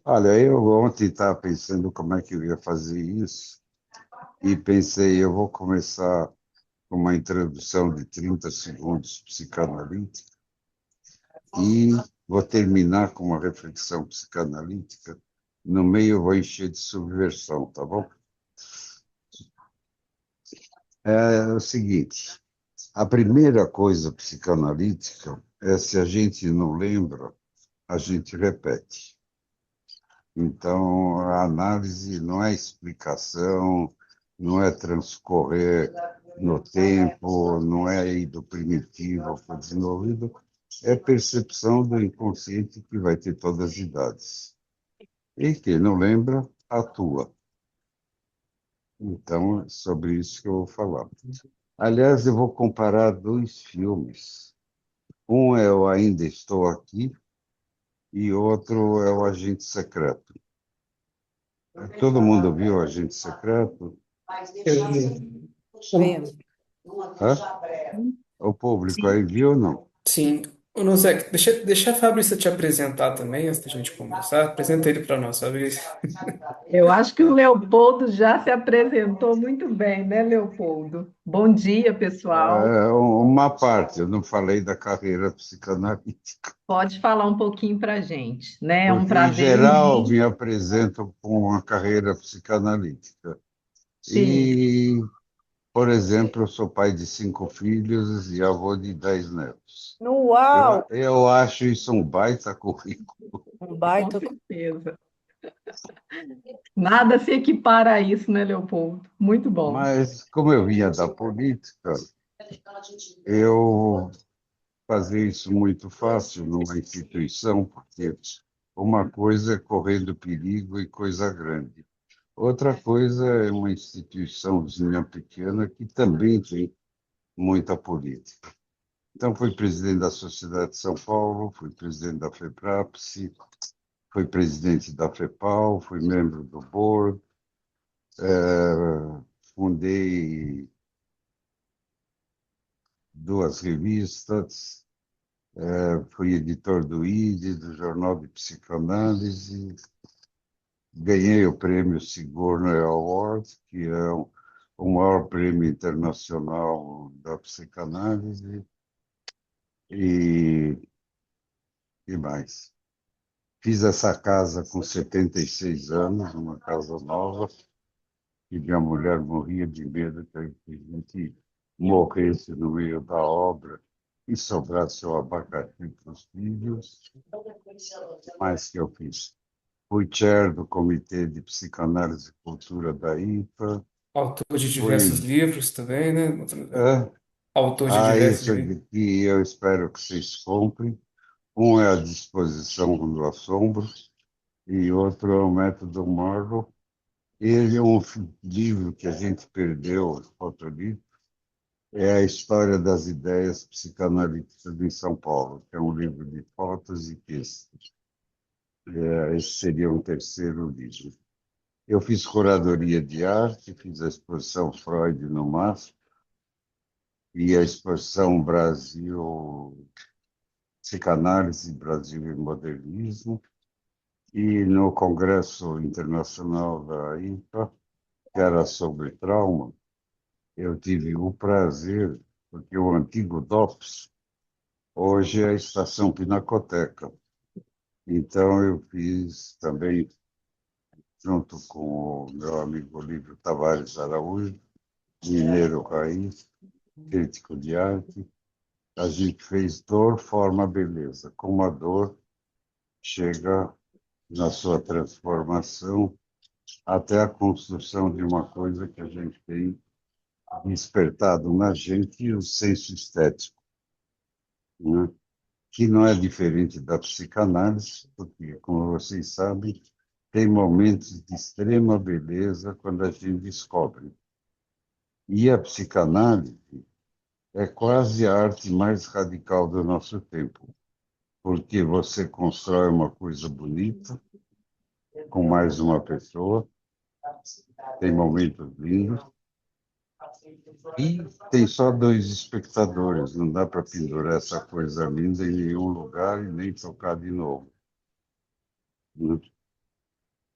Olha, eu ontem estava pensando como é que eu ia fazer isso e pensei, eu vou começar com uma introdução de 30 segundos psicanalítica e vou terminar com uma reflexão psicanalítica. No meio eu vou encher de subversão, tá bom? É o seguinte, a primeira coisa psicanalítica é se a gente não lembra, a gente repete. Então, a análise não é explicação, não é transcorrer no tempo, não é ir do primitivo para o desenvolvido, é percepção do inconsciente que vai ter todas as idades. E quem não lembra, atua. Então, é sobre isso que eu vou falar. Aliás, eu vou comparar dois filmes. Um é o Ainda Estou Aqui e outro é o Agente Secreto. Todo mundo viu o Agente Secreto? Eu vi. Vendo. Hã? O público aí Sim. viu ou não? Sim. Ô, Nozek, deixa a Fabrícia te apresentar também, antes da gente começar. Apresenta ele para nós, Fabrícia. Eu acho que o Leopoldo já se apresentou muito bem, né, Leopoldo? Bom dia, pessoal. É, uma parte, eu não falei da carreira psicanalítica, Pode falar um pouquinho para a gente, né? É um porque, em prazer geral, imenso. me apresento com uma carreira psicanalítica. Sim. E, por exemplo, eu sou pai de 5 filhos e avô de 10 netos. Uau! Eu acho isso um baita currículo. Um baita. Com certeza. Nada se equipara a isso, né, Leopoldo? Muito bom. Mas, como eu vinha da política, eu fazia isso muito fácil numa instituição, porque uma coisa é correndo perigo e coisa grande. Outra coisa é uma instituiçãozinha pequena que também tem muita política. Então, fui presidente da Sociedade de São Paulo, fui presidente da FEPRAPSE, fui presidente da FEPAL, fui membro do board, fundei duas revistas, fui editor do ID, do Jornal de Psicanálise, ganhei o prêmio Sigourney Award, que é o maior prêmio internacional da psicanálise, e, e mais. Fiz essa casa com 76 anos, uma casa nova, e minha mulher morria de medo que a gente morresse no meio da obra e sobrasse o abacaxi para os filhos. Mas que eu fiz? Fui chair do Comitê de Psicanálise e Cultura da IPA, Autor de diversos fui. livros também, né? É, Autor de diversos isso livros. que eu espero que vocês comprem. Um é a Disposição do Assombro e outro é o Método Marlow. Ele é um livro que a gente perdeu, o fotolito, é a História das Ideias Psicanalíticas em São Paulo, que é um livro de fotos e textos. Esse seria um terceiro livro. Eu fiz curadoria de arte, fiz a exposição Freud no MASP e a exposição Brasil, Psicanálise, Brasil e Modernismo. E no Congresso Internacional da IPA, que era sobre trauma, eu tive o prazer, porque o antigo DOPS hoje é a Estação Pinacoteca. Então, eu fiz também, junto com o meu amigo Olívio Tavares Araújo, mineiro raiz, crítico de arte, a gente fez Dor, Forma, Beleza. Como a dor chega na sua transformação até a construção de uma coisa que a gente tem despertado na gente, o senso estético, né? Que não é diferente da psicanálise, porque, como vocês sabem, tem momentos de extrema beleza quando a gente descobre. E a psicanálise é quase a arte mais radical do nosso tempo, porque você constrói uma coisa bonita com mais uma pessoa, tem momentos lindos, e tem só dois espectadores, não dá para pendurar essa coisa linda em nenhum lugar e nem tocar de novo, né?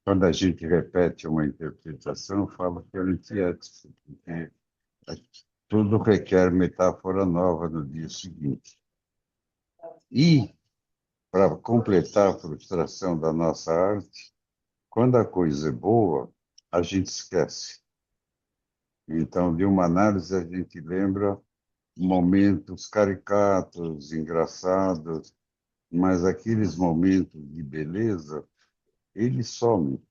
Quando a gente repete uma interpretação, eu falo que é antiético, porque tudo requer metáfora nova no dia seguinte. E, para completar a frustração da nossa arte, quando a coisa é boa, a gente esquece. Então, de uma análise, a gente lembra momentos caricatos, engraçados, mas aqueles momentos de beleza, eles somem.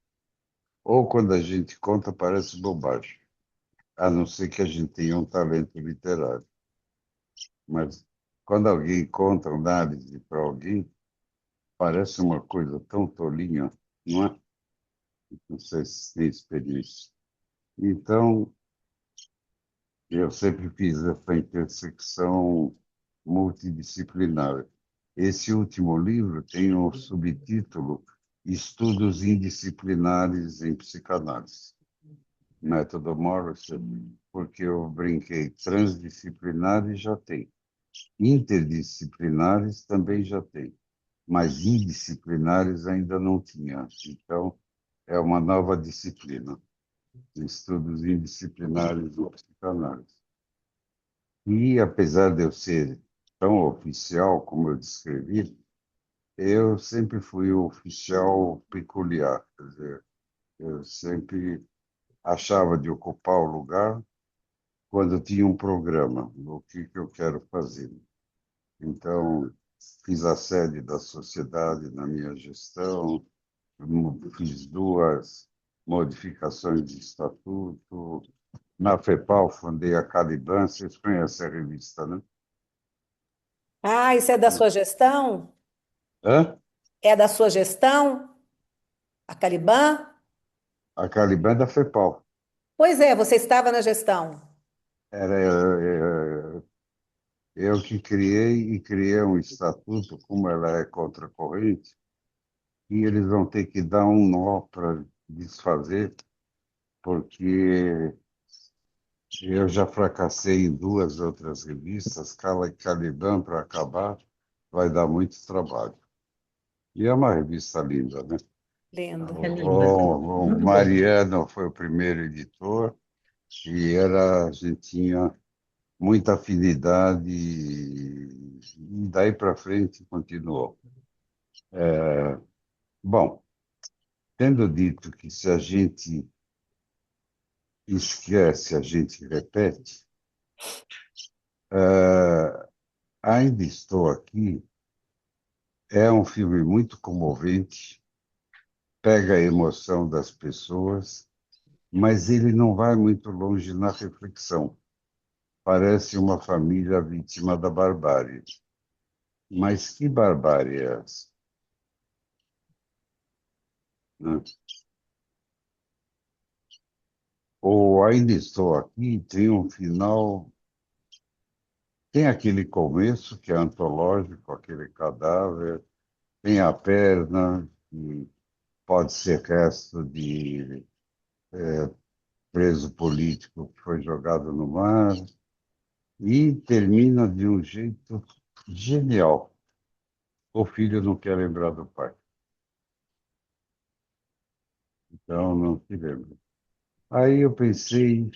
Ou quando a gente conta, parece bobagem, a não ser que a gente tenha um talento literário. Mas quando alguém conta análise para alguém, parece uma coisa tão tolinha, não é? Não sei se tem experiência. Então, eu sempre fiz essa intersecção multidisciplinar. Esse último livro tem o subtítulo Estudos Indisciplinares em Psicanálise, método Morrison, porque eu brinquei, transdisciplinares já tem, interdisciplinares também já tem, mas indisciplinares ainda não tinha. Então, é uma nova disciplina, estudos indisciplinares em psicanálise. E, apesar de eu ser tão oficial como eu descrevi, eu sempre fui um oficial peculiar. Quer dizer, eu sempre achava de ocupar o lugar quando tinha um programa, o que eu quero fazer. Então, fiz a sede da sociedade na minha gestão, fiz duas modificações de estatuto. Na FEPAL, fundei a Caliban, vocês conhecem a revista, né? Ah, isso é da sua gestão? Hã? É da sua gestão? A Caliban? A Caliban é da FEPAL. Pois é, você estava na gestão. Era eu que criei e criei um estatuto, como ela é contracorrente, e eles vão ter que dar um nó para desfazer, porque eu já fracassei em duas outras revistas, Cala e Caliban, para acabar, vai dar muito trabalho. E é uma revista linda, né? Linda. É linda. O Muito bom. Mariano foi o primeiro editor, e a gente tinha muita afinidade, e daí para frente continuou. Bom, tendo dito que se a gente esquece, a gente repete, ainda estou aqui. É um filme muito comovente, pega a emoção das pessoas, mas ele não vai muito longe na reflexão. Parece uma família vítima da barbárie. Mas que barbárie é essa? Né? Ou ainda estou aqui, tem um final, tem aquele começo que é antológico, aquele cadáver, tem a perna, que pode ser resto de preso político que foi jogado no mar, e termina de um jeito genial. O filho não quer lembrar do pai, então não se lembra. Aí eu pensei,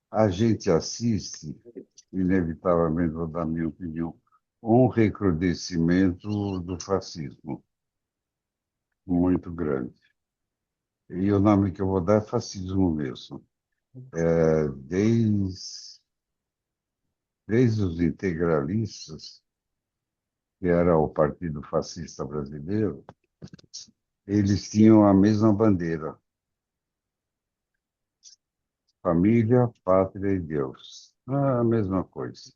a gente assiste, inevitavelmente vou dar minha opinião, um recrudescimento do fascismo muito grande. E o nome que eu vou dar é fascismo mesmo. Desde os integralistas, que era o Partido Fascista Brasileiro, eles tinham a mesma bandeira: família, pátria e Deus. A mesma coisa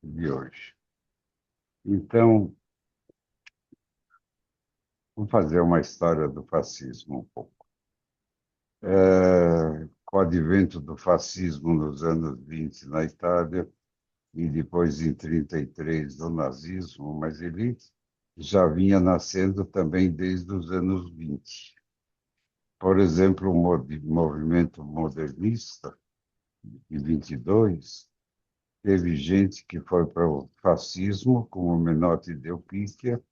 de hoje. Então, vamos fazer uma história do fascismo um pouco. Com o advento do fascismo nos anos 20 na Itália e depois em 33 do nazismo, mas ele já vinha nascendo também desde os anos 20. Por exemplo, o movimento modernista, em 22, teve gente que foi para o fascismo, como Menotti e Delpicchia,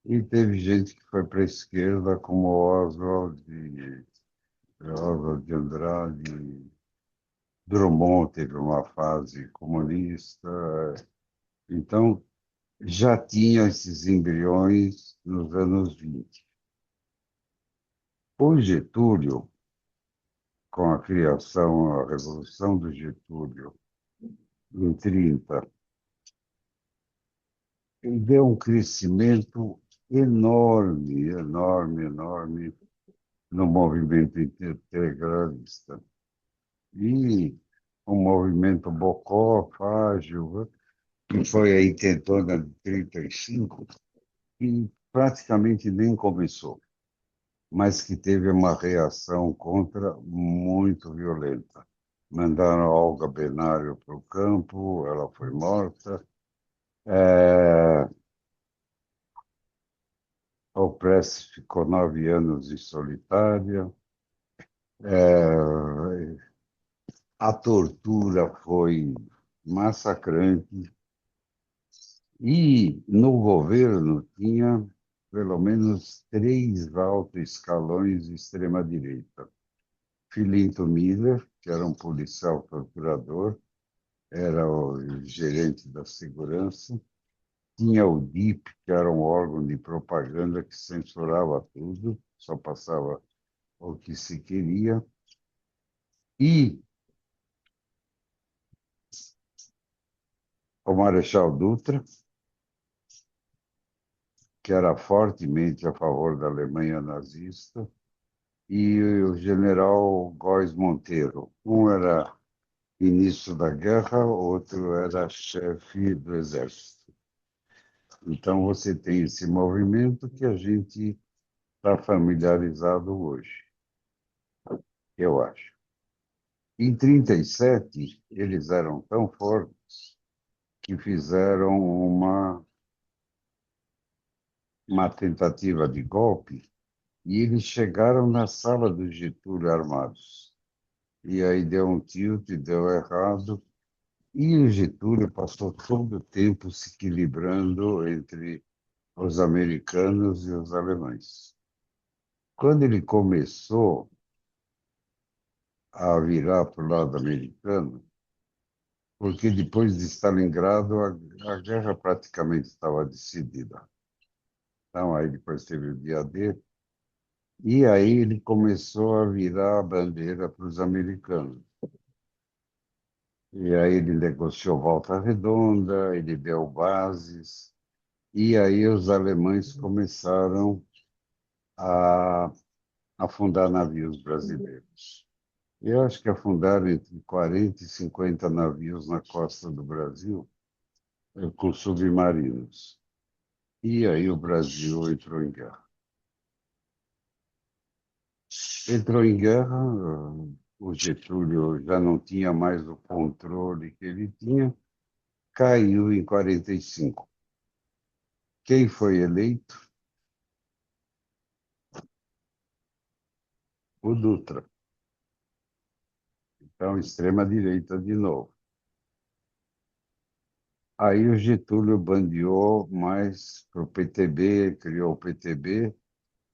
E teve gente que foi para a esquerda, como Oswald de Andrade, Drummond teve uma fase comunista. Então, já tinha esses embriões nos anos 20. O Getúlio, com a criação, a Revolução do Getúlio, em 30, ele deu um crescimento enorme, enorme, enorme no movimento integralista. E o movimento Bocó, Fágio, que foi a intentona de 35, que praticamente nem começou, mas que teve uma reação contra muito violenta. Mandaram a Olga Benário para o campo, ela foi morta. O Prestes ficou 9 anos em solitária. É, a tortura foi massacrante. E no governo tinha pelo menos 3 altos escalões de extrema-direita. Filinto Miller, que era um policial torturador, era o gerente da segurança. Tinha o DIP, que era um órgão de propaganda que censurava tudo, só passava o que se queria. E o Marechal Dutra, que era fortemente a favor da Alemanha nazista, e o general Góes Monteiro. Um era ministro da guerra, outro era chefe do exército. Então, você tem esse movimento que a gente está familiarizado hoje, eu acho. Em 37, eles eram tão fortes que fizeram uma tentativa de golpe e eles chegaram na sala do Getúlio armados. E aí deu um tilt, deu errado. E o Getúlio passou todo o tempo se equilibrando entre os americanos e os alemães. Quando ele começou a virar para o lado americano, porque depois de Stalingrado a guerra praticamente estava decidida. Então, aí depois teve o dia D, e aí ele começou a virar a bandeira para os americanos. E aí ele negociou Volta Redonda, ele deu bases, e aí os alemães começaram a afundar navios brasileiros. Eu acho que afundaram entre 40 e 50 navios na costa do Brasil, com submarinos. E aí o Brasil entrou em guerra. Entrou em guerra, o Getúlio já não tinha mais o controle que ele tinha, caiu em 45. Quem foi eleito? O Dutra. Então, extrema-direita de novo. Aí o Getúlio bandeou mais para o PTB, criou o PTB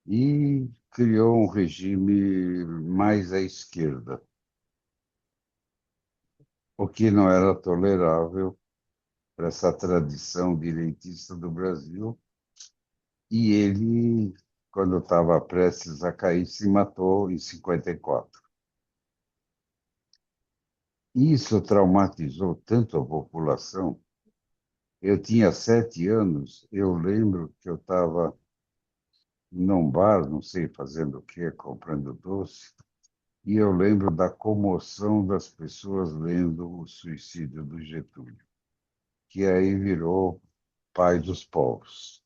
e criou um regime mais à esquerda, o que não era tolerável para essa tradição direitista do Brasil. E ele, quando estava prestes a cair, se matou em 54. Isso traumatizou tanto a população. Eu tinha 7 anos, eu lembro que eu estava num bar, não sei fazendo o quê, comprando doce, e eu lembro da comoção das pessoas lendo o suicídio do Getúlio, que aí virou pai dos povos.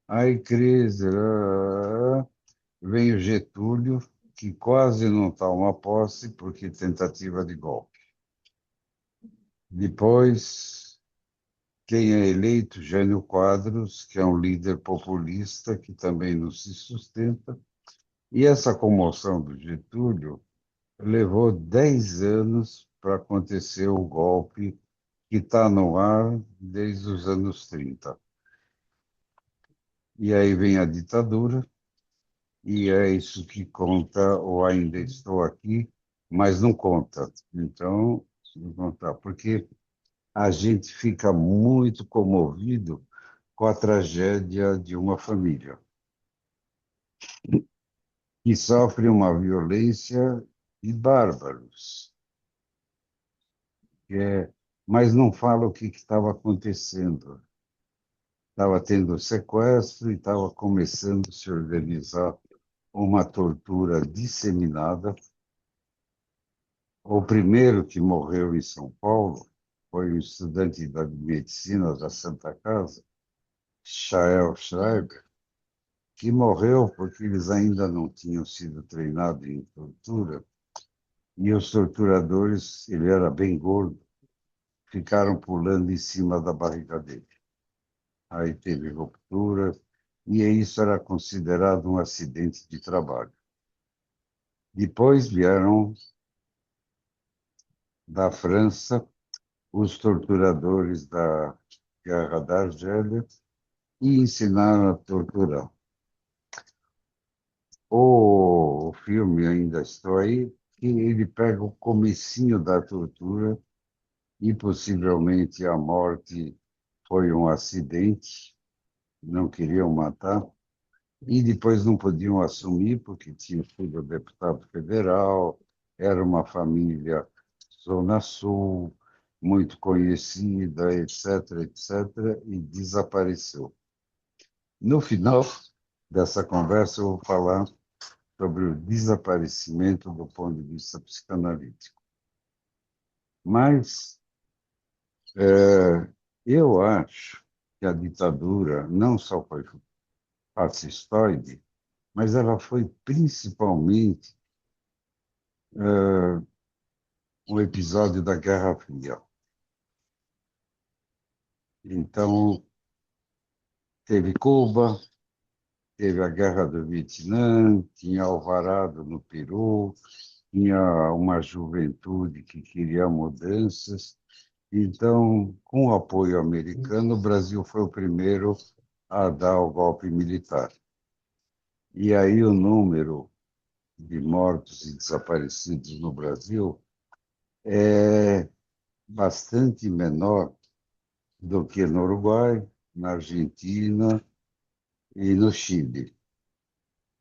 Aí crise, vem o Getúlio, que quase não toma posse porque tentativa de golpe. Depois, quem é eleito? Jânio Quadros, que é um líder populista que também não se sustenta. E essa comoção do Getúlio levou 10 anos para acontecer o golpe que está no ar desde os anos 30. E aí vem a ditadura, e é isso que conta, ou ainda estou aqui, mas não conta. Então, vou contar, porque a gente fica muito comovido com a tragédia de uma família que sofre uma violência de bárbaros, que é, mas não fala o que estava acontecendo. Estava tendo sequestro e estava começando a se organizar uma tortura disseminada. O primeiro que morreu em São Paulo foi um estudante da medicina da Santa Casa, Shael Schreiber, que morreu porque eles ainda não tinham sido treinados em tortura, e os torturadores, ele era bem gordo, ficaram pulando em cima da barriga dele. Aí teve ruptura, e isso era considerado um acidente de trabalho. Depois vieram da França os torturadores da Guerra da Argélia e ensinaram a torturar. O filme Ainda Estou Aí, que ele pega o comecinho da tortura e possivelmente a morte foi um acidente, não queriam matar, e depois não podiam assumir porque tinha sido deputado federal, era uma família Zona Sul, muito conhecida, etc., etc., e desapareceu. No final dessa conversa, eu vou falar sobre o desaparecimento do ponto de vista psicanalítico. Mas eu acho que a ditadura não só foi fascistoide, mas ela foi principalmente um episódio da Guerra Fria. Então, teve Cuba, teve a Guerra do Vietnã, tinha Alvarado no Peru, tinha uma juventude que queria mudanças. Então, com o apoio americano, o Brasil foi o primeiro a dar o golpe militar. E aí o número de mortos e desaparecidos no Brasil é bastante menor do que no Uruguai, na Argentina e no Chile.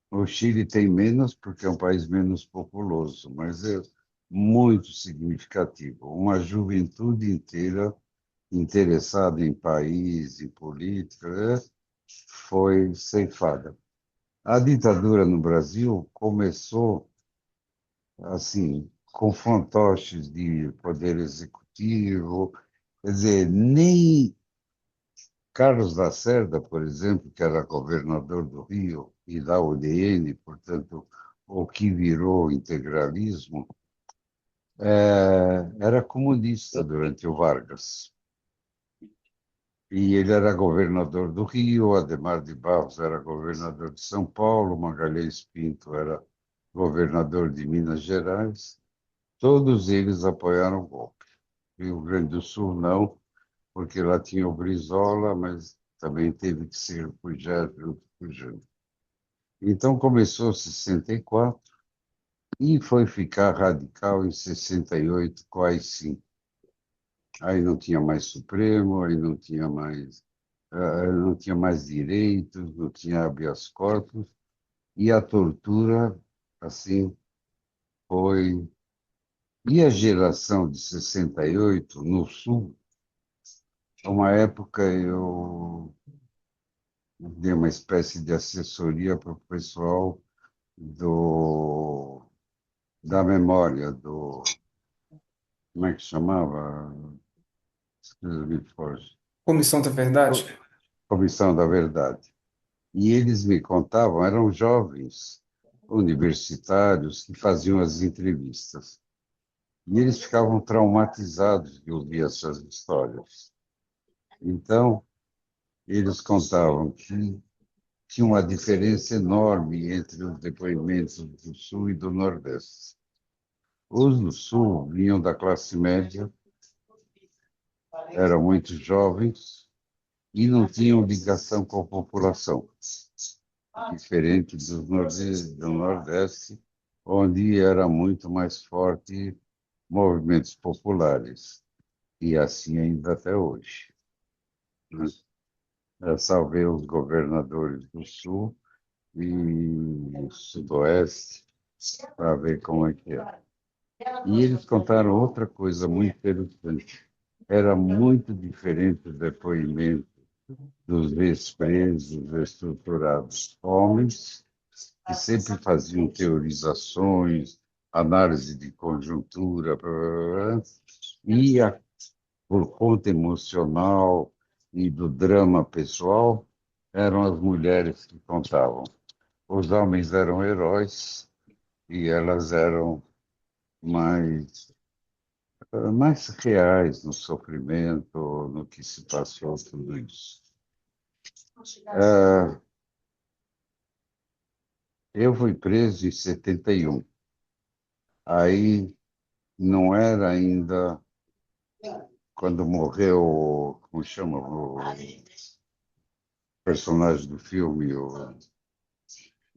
O Chile tem menos porque é um país menos populoso, mas é muito significativo. Uma juventude inteira interessada em país, em política, foi ceifada. A ditadura no Brasil começou assim, com fantoches de poder executivo, quer dizer, nem Carlos Lacerda, por exemplo, que era governador do Rio e da UDN, portanto, o que virou integralismo, era comunista durante o Vargas. E ele era governador do Rio, Adhemar de Barros era governador de São Paulo, Magalhães Pinto era governador de Minas Gerais. Todos eles apoiaram o golpe. Rio Grande do Sul não, porque lá tinha o Brizola, mas também teve que ser refugiado junto com o Jânio. Então começou em 64 e foi ficar radical em 68 com a AI-5. Aí não tinha mais Supremo, aí não tinha mais direitos, não tinha habeas corpus, e a tortura, assim, foi. E a geração de 68 no Sul, uma época eu dei uma espécie de assessoria para o pessoal da memória, como é que chamava? Me foge. Comissão da Verdade? Comissão da Verdade. E eles me contavam, eram jovens universitários que faziam as entrevistas. E eles ficavam traumatizados de ouvir essas histórias. Então, eles contavam que tinha uma diferença enorme entre os depoimentos do Sul e do Nordeste. Os do Sul vinham da classe média, eram muito jovens, e não tinham ligação com a população, diferente do Nordeste, onde era muito mais forte movimentos populares, e assim ainda até hoje, né? Eu salvei os governadores do Sul e Sudoeste para ver como é que é. E eles contaram outra coisa muito interessante. Era muito diferente o depoimento dos ex-presos estruturados, homens que sempre faziam teorizações, análise de conjuntura, blá, blá, blá, e por conta emocional e do drama pessoal, eram as mulheres que contavam. Os homens eram heróis e elas eram mais, mais reais no sofrimento, no que se passou, tudo isso. Ah, eu fui preso em 71. Aí não era ainda quando morreu, como chama, o personagem do filme, o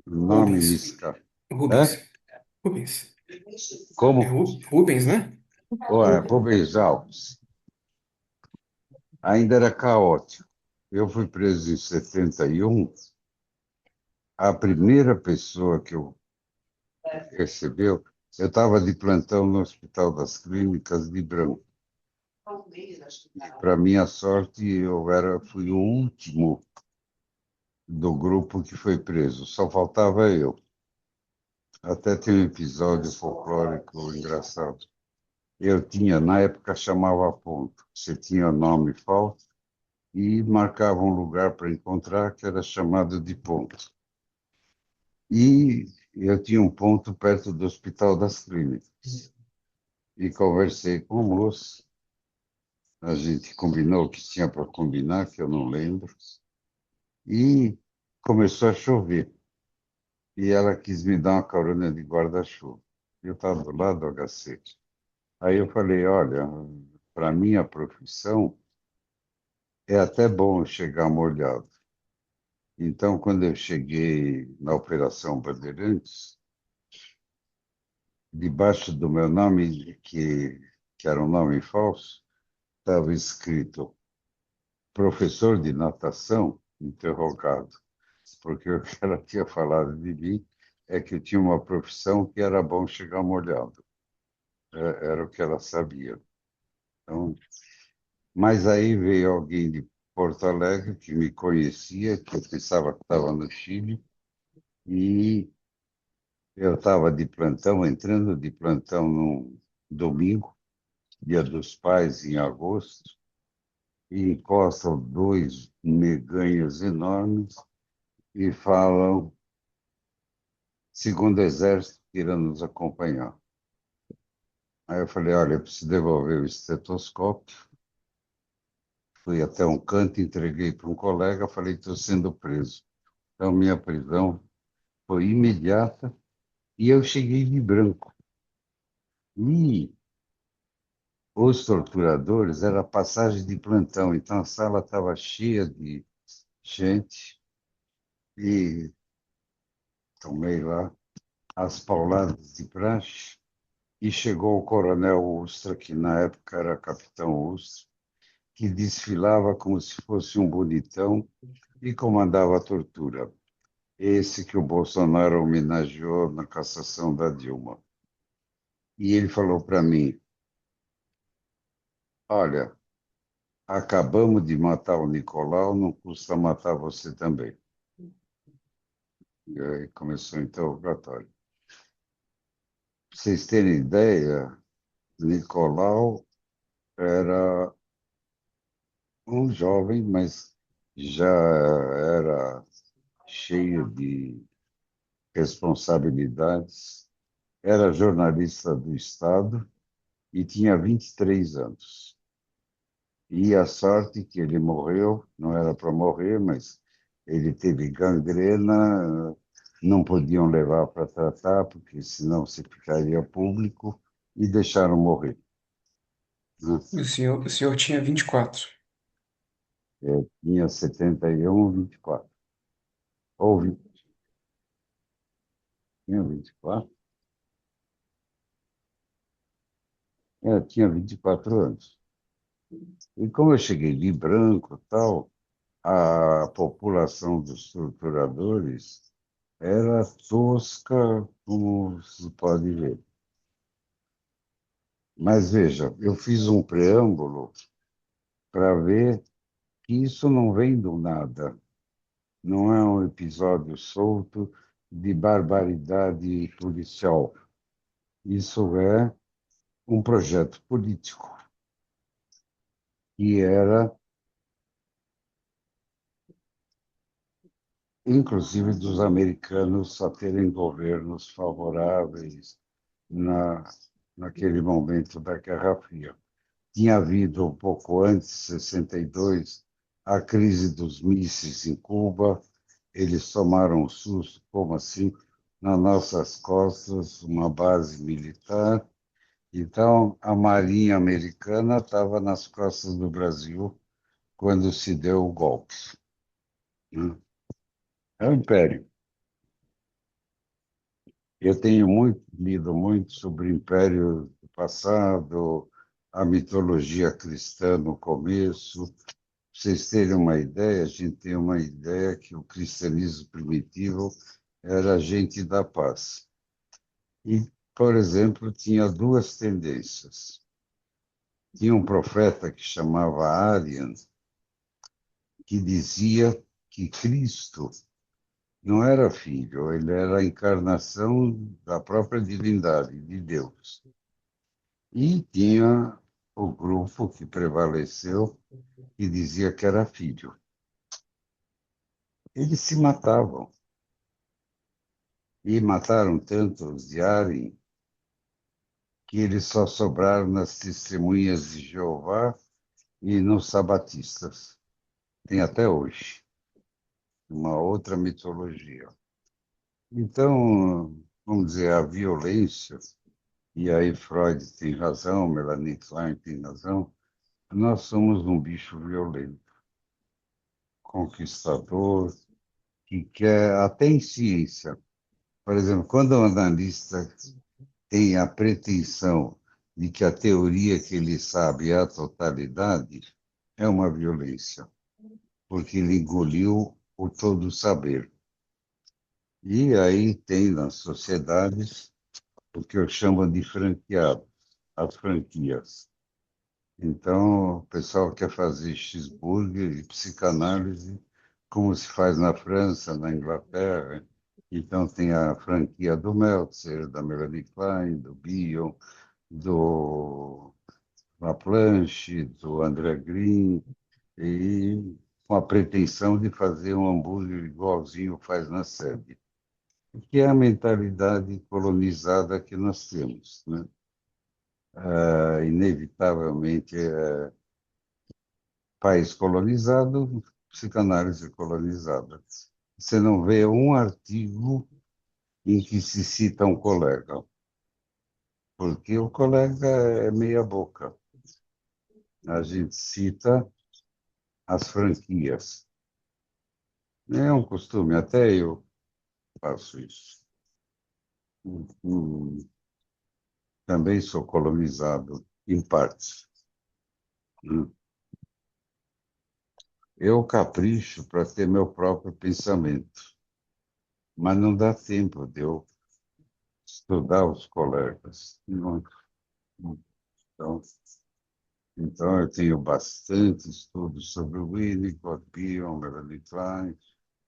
nome me Rubens. escapa. Rubens. É? Rubens. É Como? Rubens, né? Rubens Alves. Ainda era caótico. Eu fui preso em 71. A primeira pessoa que eu recebeu, eu estava de plantão no Hospital das Clínicas de Branco. Para minha sorte, fui o último do grupo que foi preso, só faltava eu. Até tem um episódio folclórico engraçado. Eu tinha, na época, chamava ponto. Você tinha nome falso e marcava um lugar para encontrar que era chamado de ponto. E eu tinha um ponto perto do Hospital das Clínicas. E conversei com o moço. A gente combinou o que tinha para combinar, que eu não lembro. E começou a chover. E ela quis me dar uma carona de guarda-chuva. Eu estava do lado do HC. Aí eu falei, olha, para minha profissão, é até bom chegar molhado. Então, quando eu cheguei na Operação Bandeirantes, debaixo do meu nome, que era um nome falso, estava escrito professor de natação, interrogado, porque o que ela tinha falado de mim é que eu tinha uma profissão que era bom chegar molhado. Era o que ela sabia. Então, mas aí veio alguém de Porto Alegre que me conhecia, que eu pensava que estava no Chile, e eu estava de plantão, entrando de plantão num domingo, Dia dos Pais, em agosto, e encostam dois meganhas enormes e falam, segundo exército, que irão nos acompanhar. Aí eu falei, olha, eu preciso devolver o estetoscópio. Fui até um canto, entreguei para um colega, falei, estou sendo preso. Então, minha prisão foi imediata e eu cheguei de branco. E os torturadores era passagem de plantão, então a sala estava cheia de gente e tomei lá as pauladas de praxe e chegou o coronel Ustra, que na época era capitão Ustra, que desfilava como se fosse um bonitão e comandava a tortura. Esse que o Bolsonaro homenageou na cassação da Dilma. E ele falou para mim, olha, acabamos de matar o Nicolau, não custa matar você também. E aí começou o interrogatório. Para vocês terem ideia, Nicolau era um jovem, mas já era cheio de responsabilidades, era jornalista do Estado e tinha 23 anos. E a sorte que ele morreu, não era para morrer, mas ele teve gangrena, não podiam levar para tratar, porque senão se ficaria público, e deixaram morrer, né? O senhor tinha 24. Tinha 71, 24. Ou 20, tinha 24? Tinha 24 anos. E como eu cheguei de branco e tal, a população dos torturadores era tosca, como se pode ver. Mas veja, eu fiz um preâmbulo para ver que isso não vem do nada. Não é um episódio solto de barbaridade policial. Isso é um projeto político, que era, inclusive, dos americanos a terem governos favoráveis na, naquele momento da Guerra Fria. Tinha havido, um pouco antes, 62, a crise dos mísseis em Cuba. Eles tomaram um susto, como assim? Nas nossas costas, uma base militar. Então, a Marinha Americana estava nas costas do Brasil quando se deu o golpe, né? É o Império. Eu tenho lido muito sobre o Império do passado, a mitologia cristã no começo. Para vocês terem uma ideia, a gente tem uma ideia que o cristianismo primitivo era gente da paz. E, por exemplo, tinha duas tendências. Tinha um profeta que chamava Arian, que dizia que Cristo não era filho, ele era a encarnação da própria divindade, de Deus. E tinha o grupo que prevaleceu, que dizia que era filho. Eles se matavam. E mataram tanto os de Arian que eles só sobraram nas testemunhas de Jeová e nos sabatistas. Tem até hoje uma outra mitologia. Então, vamos dizer, a violência, e aí Freud tem razão, Melanie Klein tem razão, nós somos um bicho violento, conquistador, que quer, até em ciência. Por exemplo, quando o analista tem a pretensão de que a teoria que ele sabe é a totalidade, é uma violência, porque ele engoliu o todo saber. E aí tem nas sociedades o que eu chamo de franqueados, as franquias. Então, o pessoal quer fazer cheeseburger e psicanálise, como se faz na França, na Inglaterra. Então, tem a franquia do Meltzer, da Melanie Klein, do Bion, do Laplanche, do André Green, e com a pretensão de fazer um hambúrguer igualzinho faz na sede, que é a mentalidade colonizada que nós temos, né? Inevitavelmente, país colonizado, psicanálise colonizada. Você não vê um artigo em que se cita um colega, porque o colega é meia boca. A gente cita as franquias. É um costume, até eu faço isso. Também sou colonizado, em parte. Eu capricho para ter meu próprio pensamento, mas não dá tempo de eu estudar os colegas. Não, então, então, eu tenho bastante estudo sobre Winnicott, Bion, Melanie Klein,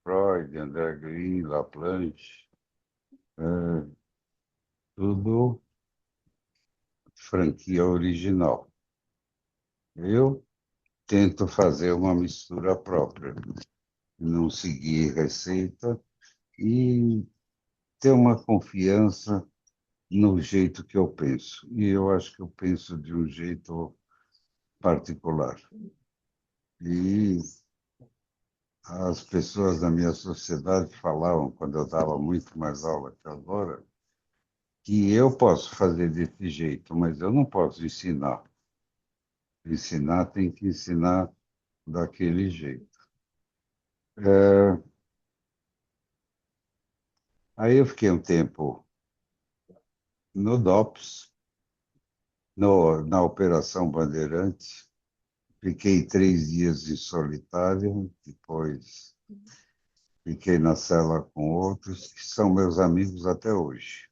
Freud, André Green, Laplanche, tudo franquia original. Eu tento fazer uma mistura própria, não seguir receita e ter uma confiança no jeito que eu penso. E eu acho que eu penso de um jeito particular. E as pessoas da minha sociedade falavam, quando eu dava muito mais aula que agora, que eu posso fazer desse jeito, mas eu não posso ensinar. Ensinar tem que ensinar daquele jeito. É, aí eu fiquei um tempo no DOPS, na Operação Bandeirante. Fiquei 3 dias em solitário, depois fiquei na cela com outros, que são meus amigos até hoje.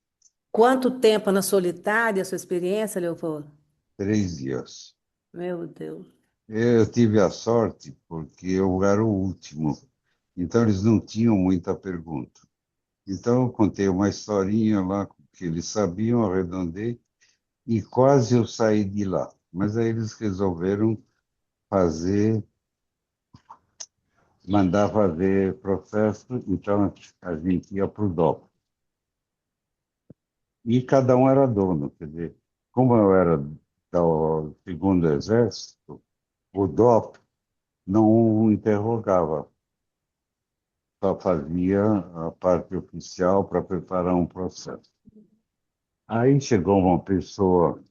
Quanto tempo na solitária, a sua experiência, Leopoldo? 3 dias. Meu Deus. Eu tive a sorte porque eu era o último, então eles não tinham muita pergunta. Então eu contei uma historinha lá que eles sabiam, arredondei, e quase eu saí de lá. Mas aí eles resolveram fazer, mandar fazer processo, então a gente ia para o DOP. E cada um era dono, quer dizer, como eu era do segundo exército, o DOP não interrogava, só fazia a parte oficial para preparar um processo. Aí chegou uma pessoa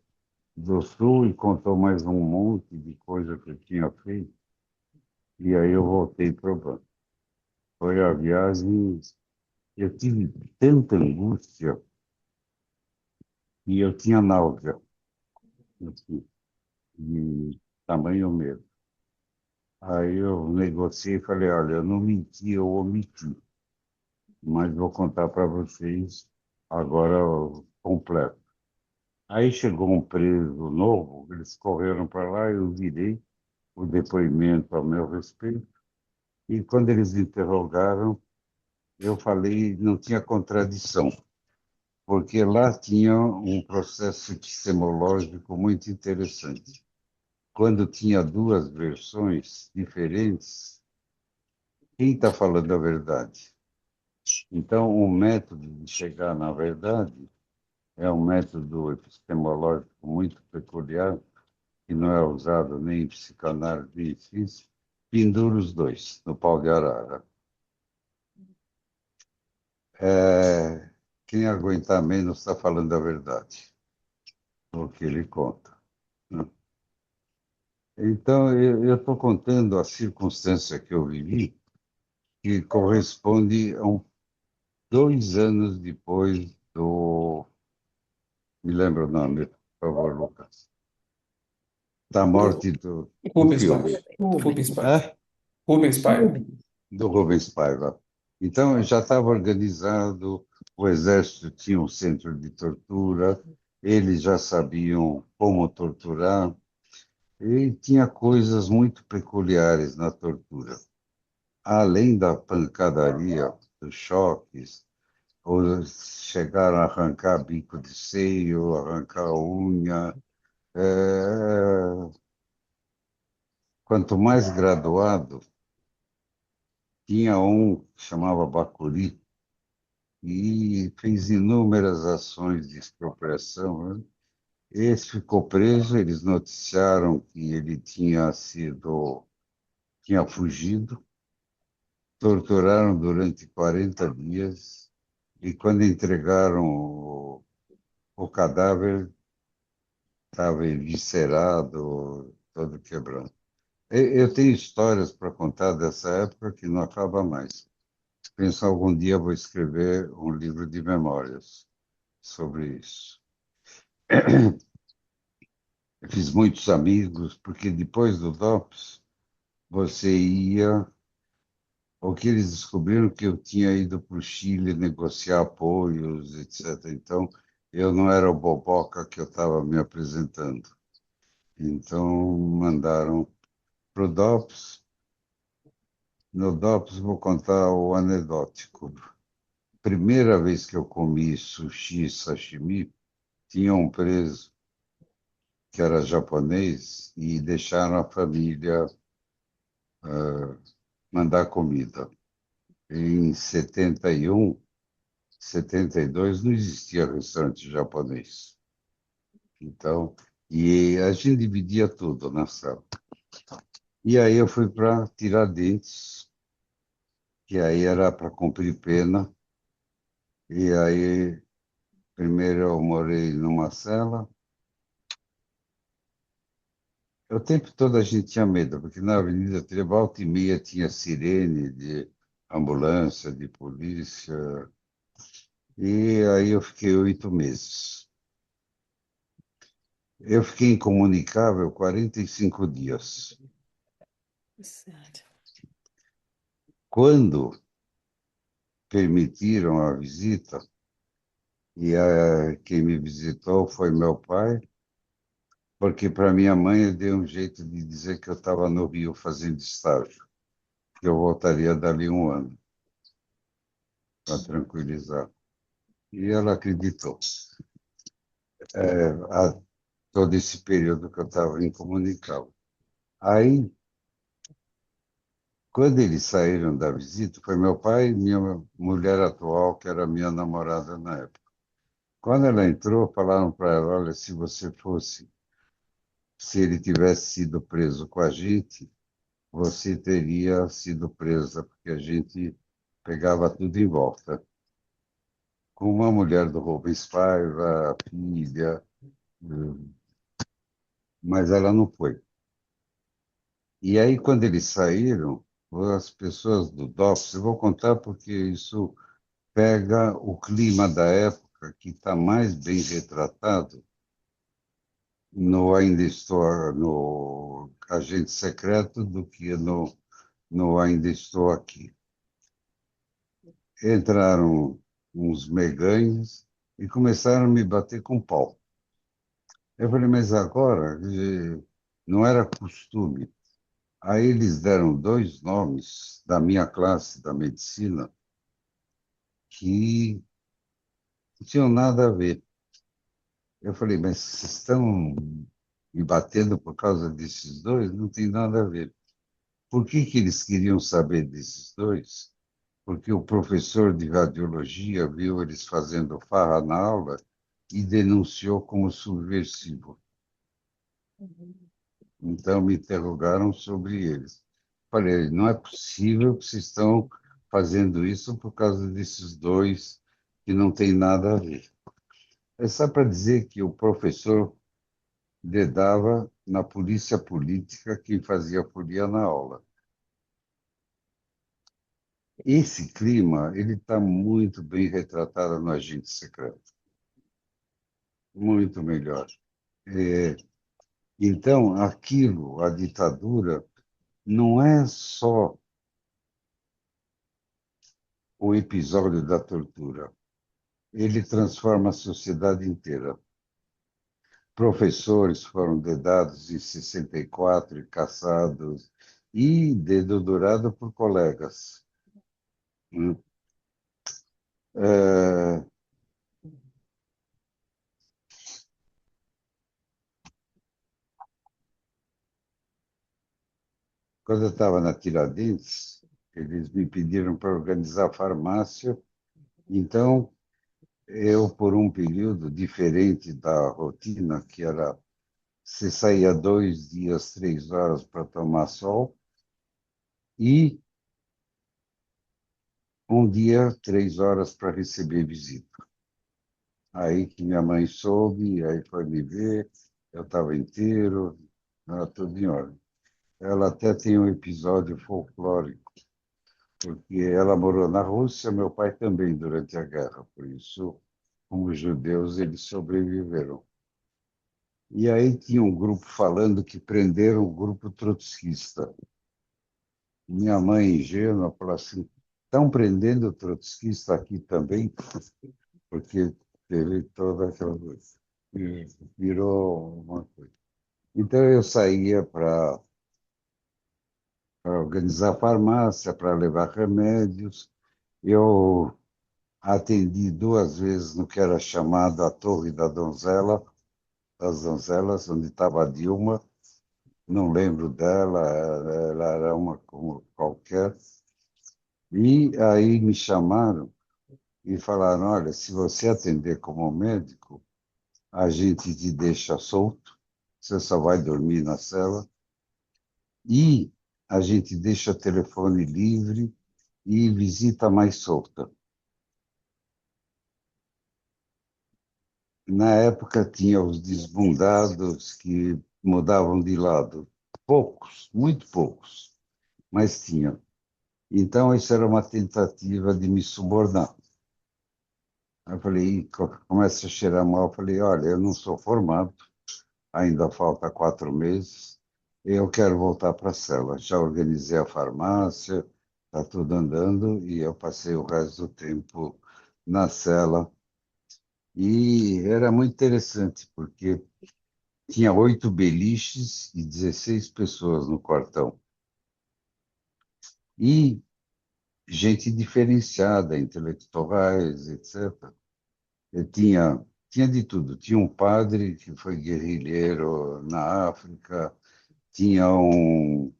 do Sul e contou mais um monte de coisa que eu tinha feito, e aí eu voltei para o banco. Foi a viagem, eu tive tanta angústia e eu tinha náusea, assim, de tamanho medo. Aí eu negociei e falei, olha, eu não menti, eu omiti, mas vou contar para vocês agora completo. Aí chegou um preso novo, eles correram para lá, eu virei o depoimento a meu respeito, e quando eles interrogaram, eu falei, não tinha contradição, porque lá tinha um processo epistemológico muito interessante. Quando tinha duas versões diferentes, quem está falando a verdade? Então, o método de chegar na verdade é um método epistemológico muito peculiar, que não é usado nem em psicanálise nem em física. Pendura os dois no pau de arara. É, quem aguentar menos está falando a verdade, o que ele conta, né? Então, eu estou contando a circunstância que eu vivi, que corresponde a 2 anos depois do. Me lembra o nome, por favor, Lucas. Da O morte do Rubens filme. Paiva. Rubens. Rubens Paiva. É? Rubens Paiva. Rubens. Do Rubens Paiva. Então, já estava organizado, o Exército tinha um centro de tortura, eles já sabiam como torturar, e tinha coisas muito peculiares na tortura. Além da pancadaria, dos choques, ou chegaram a arrancar bico de seio, arrancar unha. Quanto mais graduado, tinha um que chamava Bacuri, e fez inúmeras ações de expropriação, né? Esse ficou preso, eles noticiaram que ele tinha fugido, torturaram durante 40 dias, e quando entregaram o cadáver, estava eviscerado, todo quebrado. Eu tenho histórias para contar dessa época que não acaba mais. Penso algum dia vou escrever um livro de memórias sobre isso. Eu fiz muitos amigos, porque depois do DOPS, você ia. O que eles descobriram que eu tinha ido para o Chile negociar apoios, etc. Então, eu não era o boboca que eu estava me apresentando. Então, mandaram para o DOPS. No DOPS, vou contar o anedótico. Primeira vez que eu comi sushi, sashimi, tinha um preso que era japonês e deixaram a família mandar comida. Em 71, 72, não existia restaurante japonês. Então, e a gente dividia tudo na sala. E aí eu fui para Tiradentes, que aí era para cumprir pena. E aí, primeiro eu morei numa cela. O tempo todo a gente tinha medo, porque na Avenida Trevo, volta e meia tinha sirene de ambulância, de polícia, e aí eu fiquei 8 meses. Eu fiquei incomunicável 45 dias. Certo. Quando permitiram a visita, e quem me visitou foi meu pai, porque para minha mãe eu dei um jeito de dizer que eu estava no Rio fazendo estágio, que eu voltaria dali um ano, para tranquilizar. E ela acreditou. A todo esse período que eu estava incomunicável. Aí, quando eles saíram da visita, foi meu pai e minha mulher atual, que era minha namorada na época. Quando ela entrou, falaram para ela: olha, se ele tivesse sido preso com a gente, você teria sido presa, porque a gente pegava tudo em volta. Com uma mulher do Rubens Paiva, a filha, mas ela não foi. E aí, quando eles saíram, as pessoas do DOPS, eu vou contar porque isso pega o clima da época que está mais bem retratado no Ainda Estou, no Agente Secreto do que no Ainda Estou Aqui. Entraram uns meganhos e começaram a me bater com pau. Eu falei, mas agora não era costume. Aí eles deram dois nomes da minha classe da medicina que não tinham nada a ver. Eu falei, mas vocês estão me batendo por causa desses dois? Não tem nada a ver. Por que que eles queriam saber desses dois? Porque o professor de radiologia viu eles fazendo farra na aula e denunciou como subversivo. Então me interrogaram sobre eles. Falei, não é possível que vocês estão fazendo isso por causa desses dois que não tem nada a ver. É só para dizer que o professor dedava na polícia política quem fazia folia na aula. Esse clima ele está muito bem retratado no Agente Secreto, muito melhor. É, então, aquilo, a ditadura, não é só o episódio da tortura, ele transforma a sociedade inteira. Professores foram dedados em 64 e caçados, e dedurado por colegas. É, quando eu estava na Tiradentes, eles me pediram para organizar a farmácia, então eu, por um período diferente da rotina, que era você saía 2 dias, 3 horas para tomar sol, e um dia, 3 horas para receber visita. Aí que minha mãe soube, aí foi me ver, eu estava inteiro, estava tudo em ordem. Ela até tem um episódio folclórico, porque ela morou na Rússia, meu pai também durante a guerra, por isso, como judeus, eles sobreviveram. E aí tinha um grupo falando que prenderam o grupo trotskista. Minha mãe, ingênua, falou assim: estão prendendo o trotskista aqui também? Porque teve toda aquela coisa. E virou uma coisa. Então eu saía para organizar farmácia, para levar remédios. Eu atendi 2 vezes no que era chamado a Torre da Donzela, das Donzelas, onde estava a Dilma. Não lembro dela, ela era uma como qualquer. E aí me chamaram e falaram: olha, se você atender como médico, a gente te deixa solto, você só vai dormir na cela, e a gente deixa telefone livre e visita mais solta. Na época tinha os desbundados que mudavam de lado. Poucos, muito poucos, mas tinha. Então, isso era uma tentativa de me subornar. Aí eu falei, começa a cheirar mal. Eu falei, olha, eu não sou formado, ainda falta 4 meses, eu quero voltar para a cela. Já organizei a farmácia, está tudo andando, e eu passei o resto do tempo na cela. E era muito interessante, porque tinha 8 beliches e 16 pessoas no quartão. E gente diferenciada, intelectuais, etc. Tinha de tudo. Tinha um padre que foi guerrilheiro na África, tinha um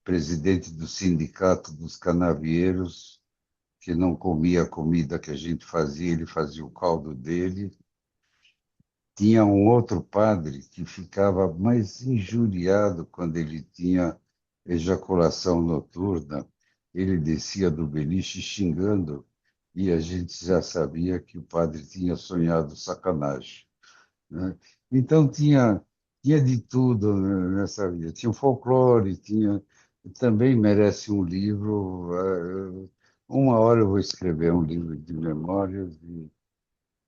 presidente do sindicato dos canavieiros que não comia a comida que a gente fazia, ele fazia o caldo dele. Tinha um outro padre que ficava mais injuriado quando ele tinha ejaculação noturna. Ele descia do beliche xingando e a gente já sabia que o padre tinha sonhado sacanagem, né? Então tinha de tudo, né, nessa vida. Tinha o folclore, também merece um livro. Uma hora eu vou escrever um livro de memórias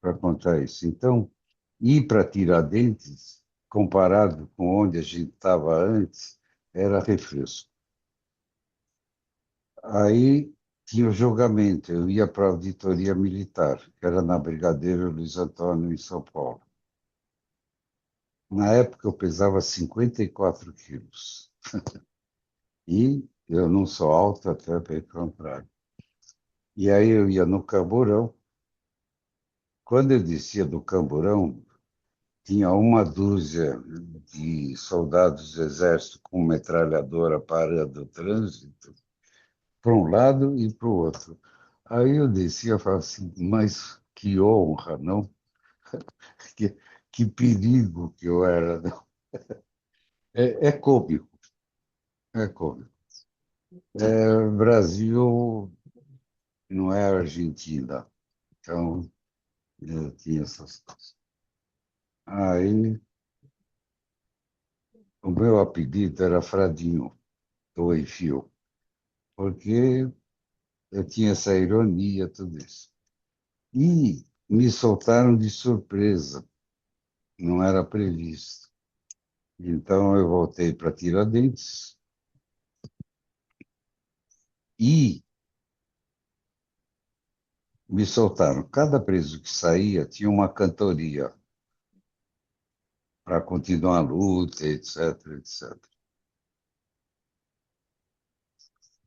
para contar isso. Então, ir para Tiradentes, comparado com onde a gente estava antes, era refresco. Aí tinha o julgamento, eu ia para a auditoria militar, que era na Brigadeiro Luiz Antônio, em São Paulo. Na época eu pesava 54 quilos. E eu não sou alto, até pelo contrário. E aí eu ia no camburão. Quando eu descia do camburão, tinha uma dúzia de soldados do exército com metralhadora parando o trânsito, para um lado e para o outro. Aí eu descia e falava assim, mas que honra, não? Que, que perigo que eu era, não? É cômico, é cômico. Brasil não é Argentina, então eu tinha essas coisas. Aí o meu apelido era Fradinho, do Enfio, porque eu tinha essa ironia, tudo isso. E me soltaram de surpresa, não era previsto. Então eu voltei para Tiradentes e me soltaram. Cada preso que saía tinha uma cantoria para continuar a luta, etc, etc.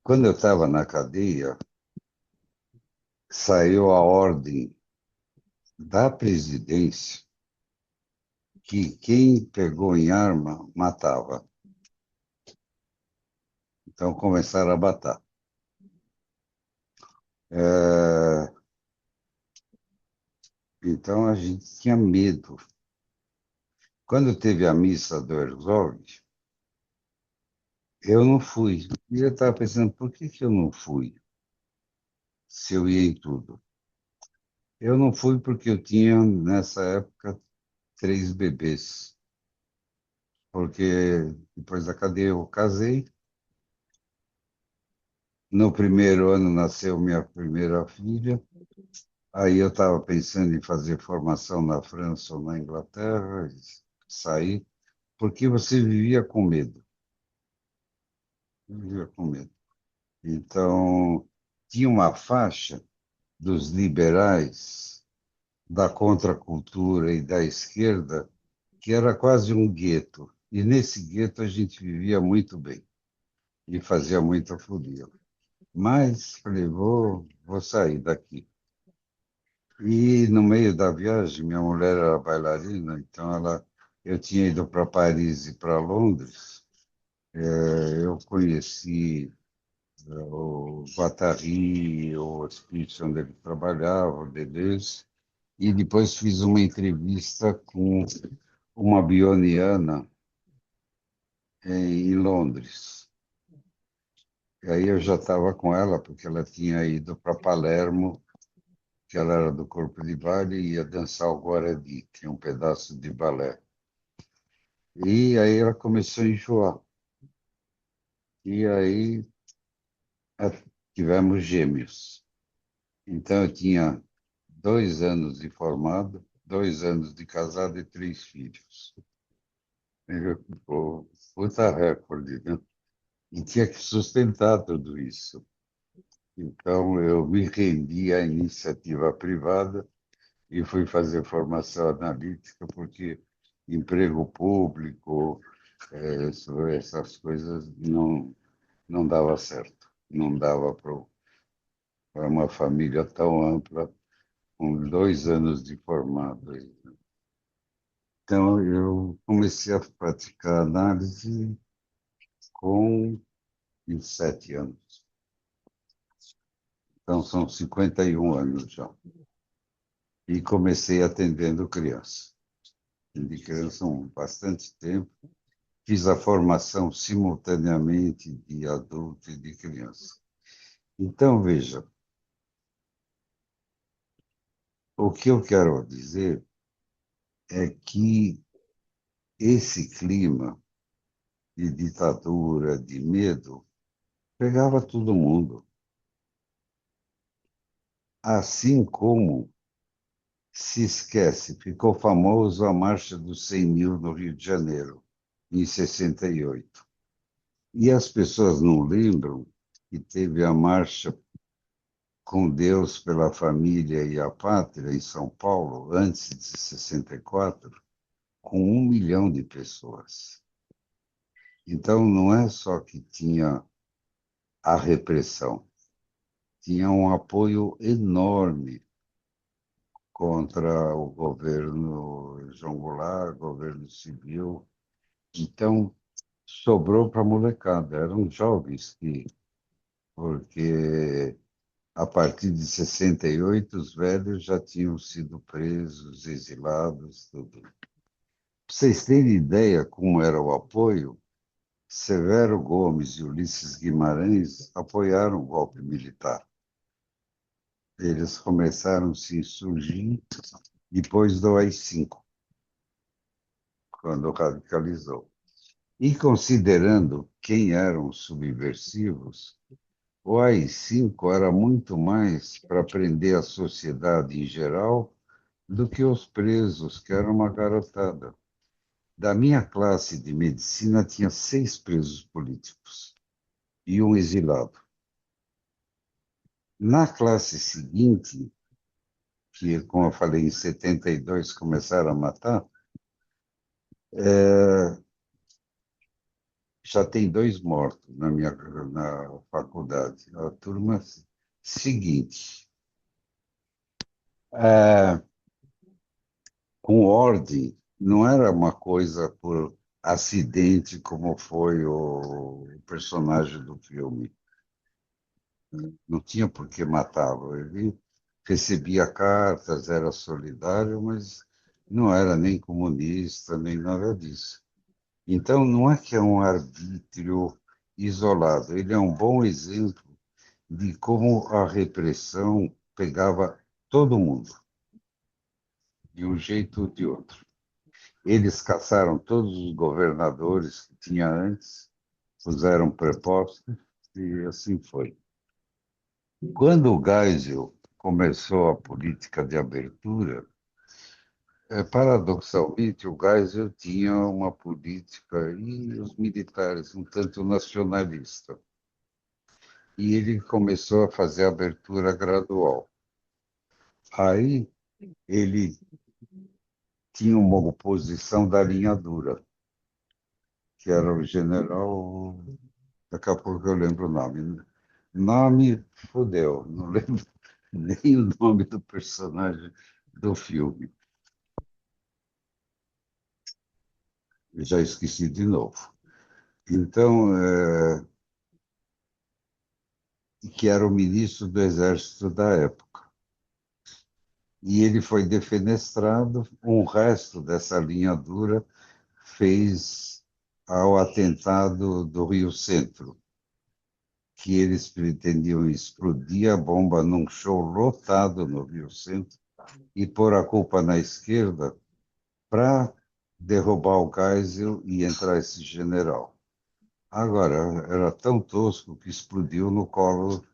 Quando eu estava na cadeia, saiu a ordem da presidência que quem pegou em arma matava. Então começaram a matar. Então a gente tinha medo. Quando teve a missa do Herzog, eu não fui. E eu estava pensando, por que eu não fui, se eu ia em tudo? Eu não fui porque eu tinha, nessa época, 3 bebês. Porque depois da cadeia eu casei. No primeiro ano nasceu minha primeira filha. Aí eu estava pensando em fazer formação na França ou na Inglaterra, e sair, porque você vivia com medo. Vivia com medo. Então, tinha uma faixa dos liberais, da contracultura e da esquerda, que era quase um gueto. E nesse gueto a gente vivia muito bem e fazia muita folia. Mas falei, vou sair daqui. E no meio da viagem, minha mulher era bailarina, então eu tinha ido para Paris e para Londres. Eu conheci o Guattari, o hospício onde ele trabalhava, o Deleuze, e depois fiz uma entrevista com uma bioniana em Londres. E aí eu já estava com ela, porque ela tinha ido para Palermo, que ela era do corpo de baile e ia dançar o Guarani, que é um pedaço de balé. E aí ela começou a enjoar. E aí eh, tivemos gêmeos. Então eu tinha 2 anos de formado, 2 anos de casado e 3 filhos. Pô, puta recorde, né? E tinha que sustentar tudo isso. Então eu me rendi à iniciativa privada e fui fazer formação analítica, porque emprego público, essas coisas não dava certo. Não dava para uma família tão ampla, com 2 anos de formado. Então, eu comecei a praticar análise com 27 anos. Então, são 51 anos já. E comecei atendendo criança. Atendi criança há bastante tempo. Fiz a formação simultaneamente de adulto e de criança. Então, veja, o que eu quero dizer é que esse clima de ditadura, de medo, pegava todo mundo. Assim como se esquece, ficou famoso a Marcha dos 100 mil no Rio de Janeiro, em 68. E as pessoas não lembram que teve a Marcha com Deus pela Família e a Pátria, em São Paulo, antes de 64, com 1 milhão de pessoas. Então, não é só que tinha a repressão, tinha um apoio enorme contra o governo João Goulart, governo civil. Então, sobrou para a molecada, eram jovens porque a partir de 68 os velhos já tinham sido presos, exilados, tudo. Para vocês terem ideia como era o apoio, Severo Gomes e Ulisses Guimarães apoiaram o golpe militar. Eles começaram a se insurgir depois do AI-5, quando radicalizou. E considerando quem eram os subversivos, o AI-5 era muito mais para prender a sociedade em geral do que os presos, que era uma garotada. Da minha classe de medicina, tinha 6 presos políticos e um exilado. Na classe seguinte, que, como eu falei, em 72 começaram a matar, é, já tem 2 mortos na faculdade. A turma seguinte, é, com ordem, não era uma coisa por acidente como foi o personagem do filme. Não tinha por que matá-lo. Ele recebia cartas, era solidário, mas não era nem comunista, nem nada disso. Então, não é que é um arbítrio isolado, ele é um bom exemplo de como a repressão pegava todo mundo, de um jeito ou de outro. Eles caçaram todos os governadores que tinha antes, puseram prepostos e assim foi. Quando o Geisel começou a política de abertura, paradoxalmente, o Geisel tinha uma política, e os militares, um tanto nacionalista. E ele começou a fazer a abertura gradual. Aí ele tinha uma oposição da linha dura, que era o general, daqui a pouco eu lembro o nome. Nome fudeu, não lembro nem o nome do personagem do filme. Já esqueci de novo. Então, que era o ministro do Exército da época. E ele foi defenestrado, o resto dessa linha dura fez ao atentado do Rio Centro, que eles pretendiam explodir a bomba num show lotado no Rio Centro e pôr a culpa na esquerda para derrubar o Geisel e entrar esse general. Agora, era tão tosco que explodiu no colo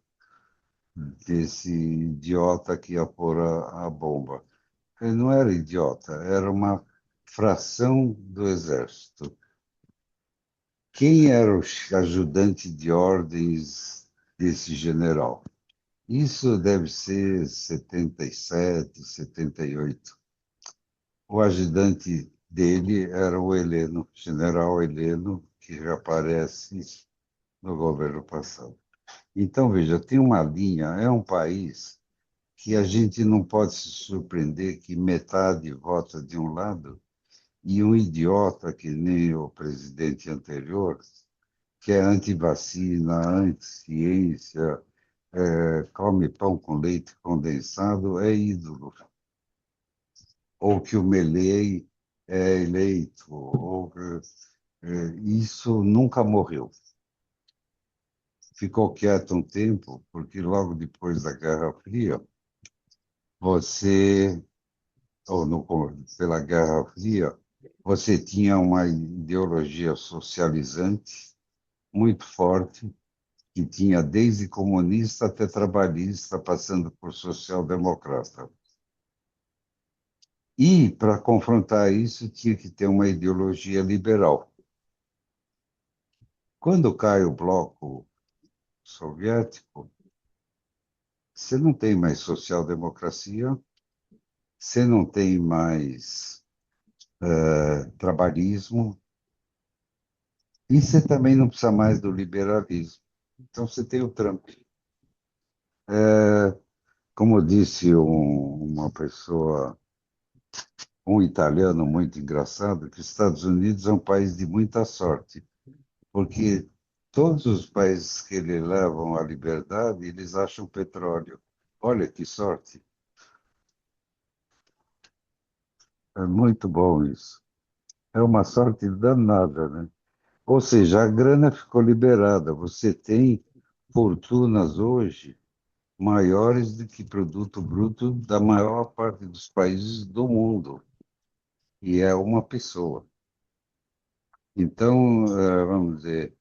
desse idiota que ia pôr a bomba. Ele não era idiota, era uma fração do exército. Quem era o ajudante de ordens desse general? Isso deve ser 77, 78. O ajudante dele era o Heleno, general Heleno, que já aparece no governo passado. Então, veja, tem uma linha, é um país que a gente não pode se surpreender que metade vota de um lado e um idiota, que nem o presidente anterior, que é anti-vacina, anti-ciência, come pão com leite condensado, é ídolo. Ou que o Melei é eleito, isso nunca morreu. Ficou quieto um tempo, porque logo depois da Guerra Fria, você, pela Guerra Fria, você tinha uma ideologia socializante muito forte, que tinha desde comunista até trabalhista, passando por social-democrata. E, para confrontar isso, tinha que ter uma ideologia liberal. Quando cai o bloco soviético, você não tem mais social-democracia, você não tem mais trabalhismo, e você também não precisa mais do liberalismo. Então, você tem o Trump. Como disse uma pessoa, um italiano muito engraçado, que os Estados Unidos é um país de muita sorte, porque todos os países que ele levam à liberdade, eles acham petróleo. Olha que sorte. É muito bom isso. É uma sorte danada, né? Ou seja, a grana ficou liberada. Você tem fortunas hoje maiores do que produto bruto da maior parte dos países do mundo. E é uma pessoa. Então, vamos dizer,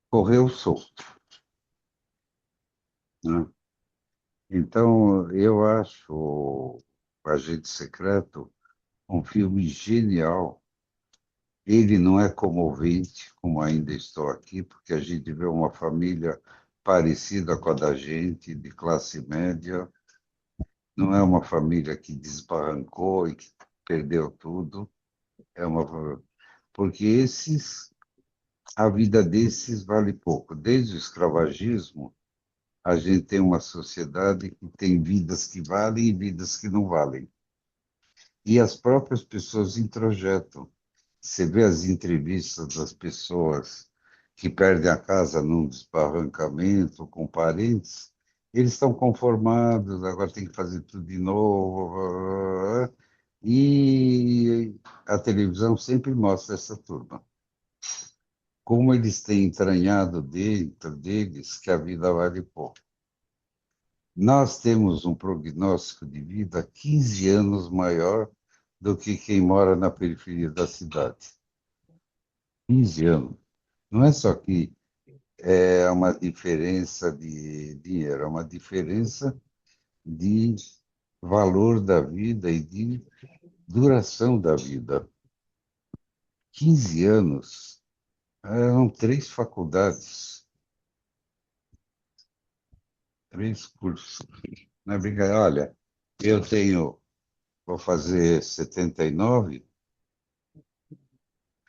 correu solto, né? Então, eu acho o Agente Secreto um filme genial. Ele não é comovente, como ainda estou aqui, porque a gente vê uma família parecida com a da gente, de classe média. Não é uma família que desbarrancou e que perdeu tudo. É uma porque a vida desses vale pouco. Desde o escravagismo, a gente tem uma sociedade que tem vidas que valem e vidas que não valem. E as próprias pessoas introjetam. Você vê as entrevistas das pessoas que perdem a casa num desbarrancamento com parentes, eles estão conformados, agora tem que fazer tudo de novo. E a televisão sempre mostra essa turma. Como eles têm entranhado dentro deles que a vida vale pouco. Nós temos um prognóstico de vida 15 anos maior do que quem mora na periferia da cidade. 15 anos. Não é só que é uma diferença de dinheiro, é uma diferença de valor da vida e de duração da vida. 15 anos, eram 3 faculdades, 3 cursos. Não é brincadeira. Olha, vou fazer 79.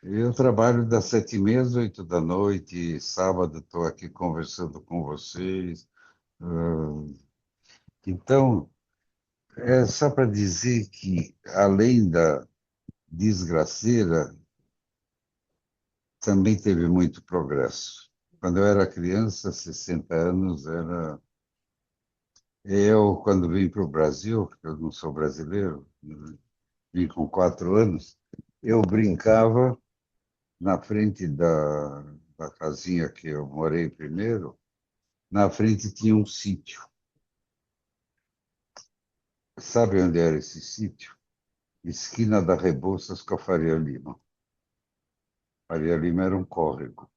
Eu trabalho das 7h30 às 8 da noite. Sábado estou aqui conversando com vocês. Então, é só para dizer que, além da desgraceira, também teve muito progresso. Quando eu era criança, 60 anos, era. Eu, quando vim para o Brasil, porque eu não sou brasileiro, vim com 4 anos, eu brincava na frente da casinha que eu morei primeiro. Na frente tinha um sítio. Sabe onde era esse sítio? esquina da Rebouças com a Faria Lima. Faria Lima era um córrego,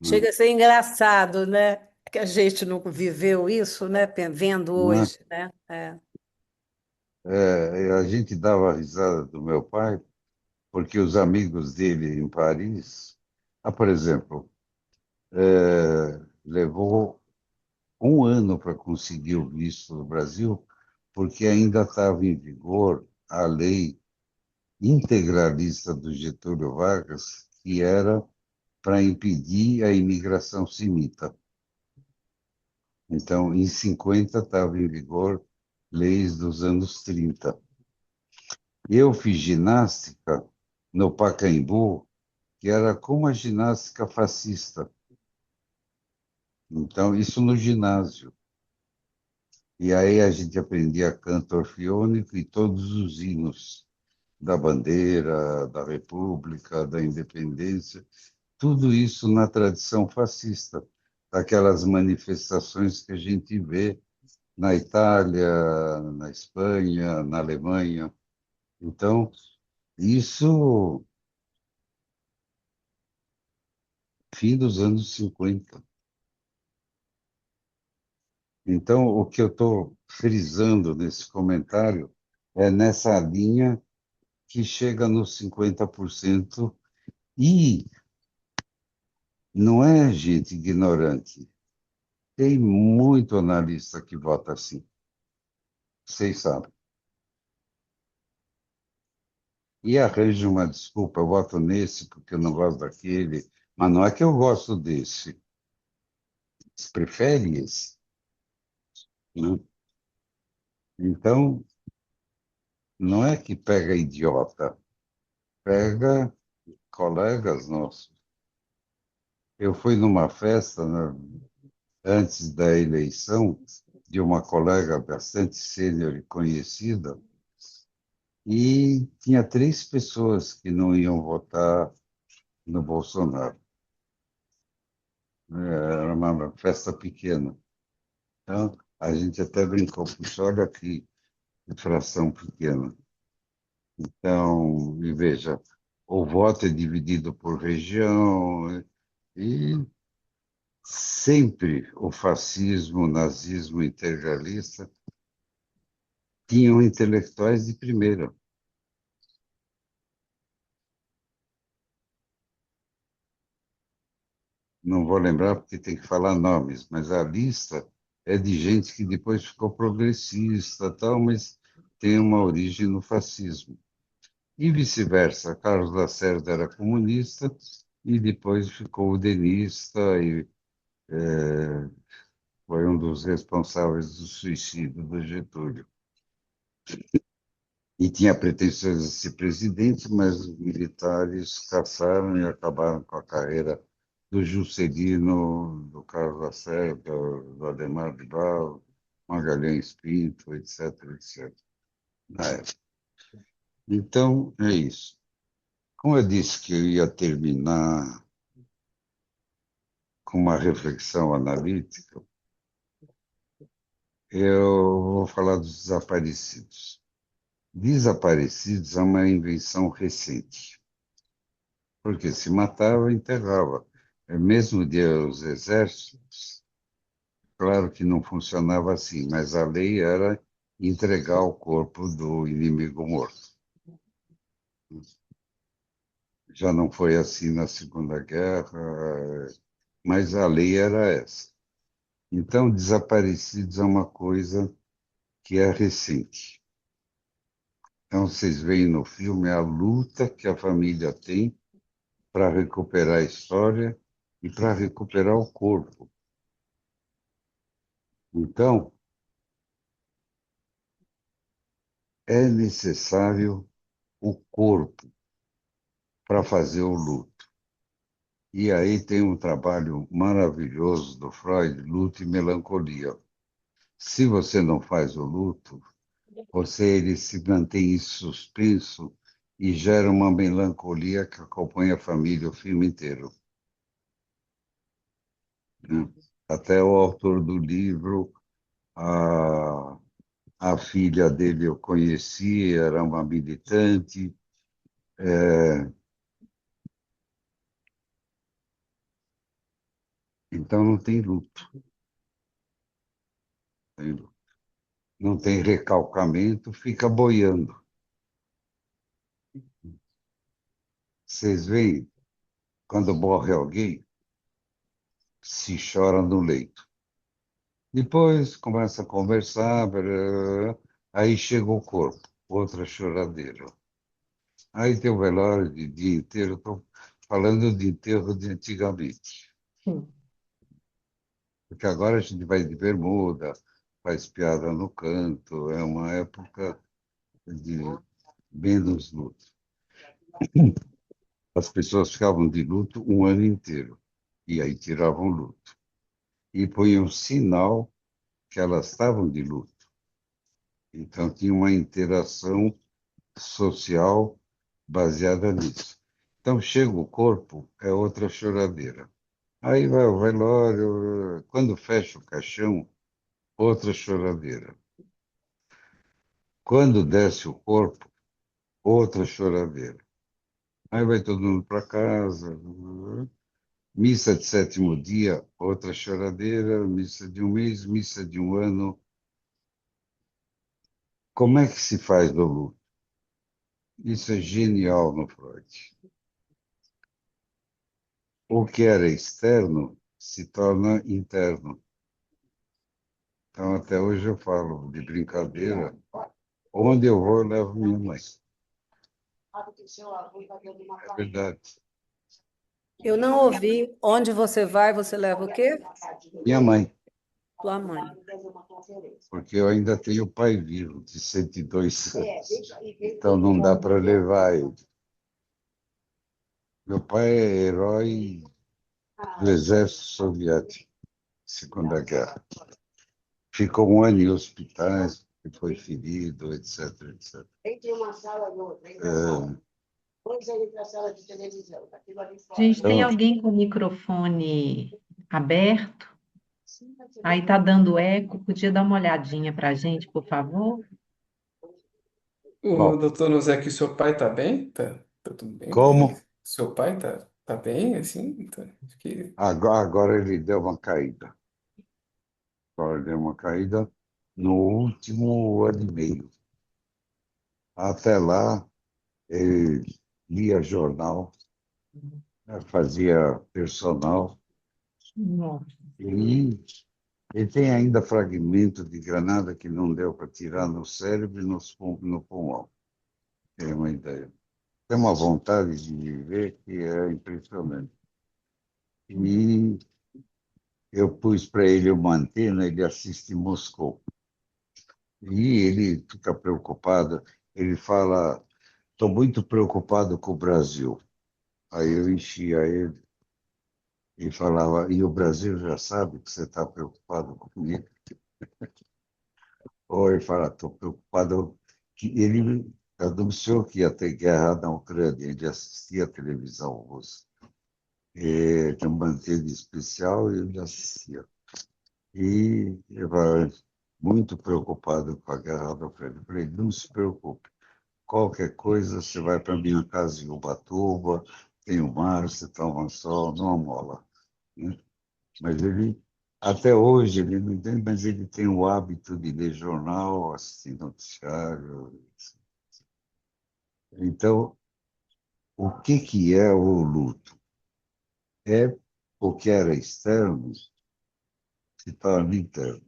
né? Chega a ser engraçado, né? Que a gente não viveu isso, né? Vendo Não é? hoje, né? É. A gente dava risada do meu pai, porque os amigos dele em Paris, por exemplo, levou um ano para conseguir o visto no Brasil, porque ainda estava em vigor a lei integralista do Getúlio Vargas, que era para impedir a imigração semita. Então, em 50 estava em vigor leis dos anos 30. Eu fiz ginástica no Pacaembu, que era como a ginástica fascista. Então, isso no ginásio. E aí a gente aprendia canto orfeônico e todos os hinos da bandeira, da República, da Independência, tudo isso na tradição fascista, daquelas manifestações que a gente vê na Itália, na Espanha, na Alemanha. Então, isso fim dos anos 50. Então, o que eu estou frisando nesse comentário é nessa linha que chega nos 50% e não é gente ignorante. Tem muito analista que vota assim, vocês sabem. E arranja uma desculpa, eu voto nesse porque eu não gosto daquele, mas não é que eu gosto desse, prefere esse, né? Então, não é que pega idiota, pega colegas nossos. Eu fui numa festa, né, antes da eleição de uma colega bastante sênior e conhecida, e tinha 3 pessoas que não iam votar no Bolsonaro. Era uma festa pequena. Então, a gente até brincou, puxa, olha aqui, fração pequena. Então, e veja, o voto é dividido por região, e sempre o fascismo, o nazismo integralista tinham intelectuais de primeira. Não vou lembrar porque tem que falar nomes, mas a lista é de gente que depois ficou progressista, tal, mas tem uma origem no fascismo. E vice-versa, Carlos Lacerda era comunista e depois ficou udenista e foi um dos responsáveis do suicídio do Getúlio. E tinha pretensões de ser presidente, mas os militares caçaram e acabaram com a carreira do Juscelino, do Carlos Lacerda, do Adhemar de Barros, Magalhães Pinto, etc., etc., na época. Então, é isso. Como eu disse que eu ia terminar com uma reflexão analítica, eu vou falar dos desaparecidos. Desaparecidos é uma invenção recente, porque se matava, enterrava. Mesmo os exércitos, claro que não funcionava assim, mas a lei era entregar o corpo do inimigo morto. Já não foi assim na Segunda Guerra, mas a lei era essa. Então, desaparecidos é uma coisa que é recente. Então, vocês veem no filme a luta que a família tem para recuperar a história e para recuperar o corpo. Então, é necessário o corpo para fazer o luto. E aí tem um trabalho maravilhoso do Freud, Luto e Melancolia. Se você não faz o luto, ele se mantém em suspenso e gera uma melancolia que acompanha a família o filme inteiro, né? Até o autor do livro, a A filha dele eu conheci, era uma militante. é, então não tem luto, tem luto. Não tem recalcamento, fica boiando. Vocês veem, quando morre alguém, se chora no leito. Depois começa a conversar, aí chega o corpo, outra choradeira. Aí tem o velório de dia inteiro, estou falando de enterro de antigamente. Sim. Porque agora a gente vai de bermuda, faz piada no canto, é uma época de menos luto. As pessoas ficavam de luto um ano inteiro, e aí tiravam luto. E punham sinal que elas estavam de luto. Então tinha uma interação social baseada nisso. Então chega o corpo, é outra choradeira. Aí vai o velório, quando fecha o caixão, outra choradeira. Quando desce o corpo, outra choradeira. Aí vai todo mundo para casa. Missa de sétimo dia, outra choradeira. Missa de um mês, missa de um ano. Como é que se faz do luto? Isso é genial no Freud. O que era externo se torna interno. Então, até hoje eu falo de brincadeira. Onde eu vou, eu levo minha mãe. É verdade. Eu não ouvi. Onde você vai, você leva o quê? Minha mãe, Tua mãe. porque eu ainda tenho pai vivo, de 102 anos. Então não dá para levar ele. Meu pai é herói do exército soviético, Segunda Guerra. Ficou um ano em hospitais, foi ferido, etc, etc. É, Gente, tem então, alguém com o microfone aberto? Aí tá dando eco. Podia dar uma olhadinha para a gente, por favor? O bom, doutor Nozek, seu pai tá bem? Tá tudo bem com ele? como Seu pai tá bem, assim? Acho que... agora ele deu uma caída. Agora deu uma caída no último ano e meio. Até lá, ele lia jornal, né, fazia personal, Nossa. e ele tem ainda fragmento de granada que não deu para tirar no cérebro e no pulmão. Tem uma ideia. Tem uma vontade de viver que é impressionante. E eu pus para ele uma antena, ele assiste Moscou. E ele fica preocupado, ele fala, estou muito preocupado com o Brasil. Aí eu enchia ele e falava, e o Brasil já sabe que você está preocupado comigo? Ou ele fala, estou preocupado que ele anunciou que ia ter guerra na Ucrânia, ele assistia a televisão russa. Tinha uma antena especial e ele assistia. E ele vai muito preocupado com a guerra da Ucrânia. Eu falei, não se preocupe, qualquer coisa você vai para minha casa em Ubatuba, tem o mar, você toma sol, não amola, né? Mas ele, até hoje, ele não entende, mas ele tem o hábito de ler jornal, assistir noticiário. Então, o que que é o luto? É o que era externo se torna interno.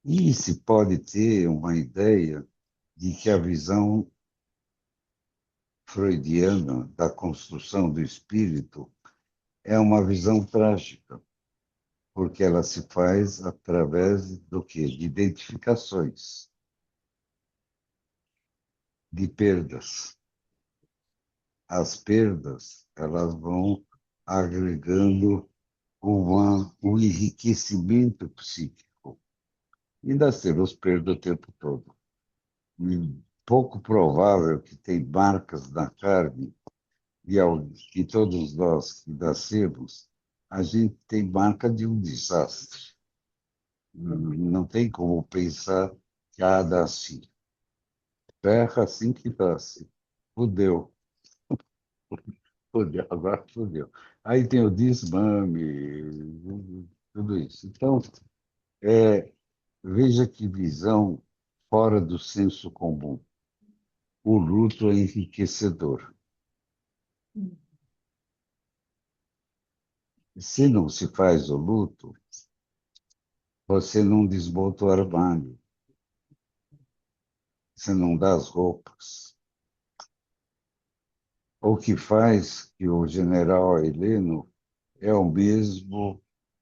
E se pode ter uma ideia de que a visão freudiana da construção do espírito é uma visão trágica, porque ela se faz através do quê? De identificações, de perdas. As perdas, elas vão agregando um enriquecimento psíquico. E nós temos perda o tempo todo. E pouco provável que tem marcas na carne de todos nós que nascemos, a gente tem marca de um desastre. Não tem como pensar cada assim. Ferra assim que dá assim. Fudeu. Fudeu, agora fudeu. Aí tem o desmame, tudo isso. Então, é, veja que visão fora do senso comum. O luto é enriquecedor. Se não se faz o luto, você não desmonta o armário, você não dá as roupas. O que faz que o general Heleno é o mesmo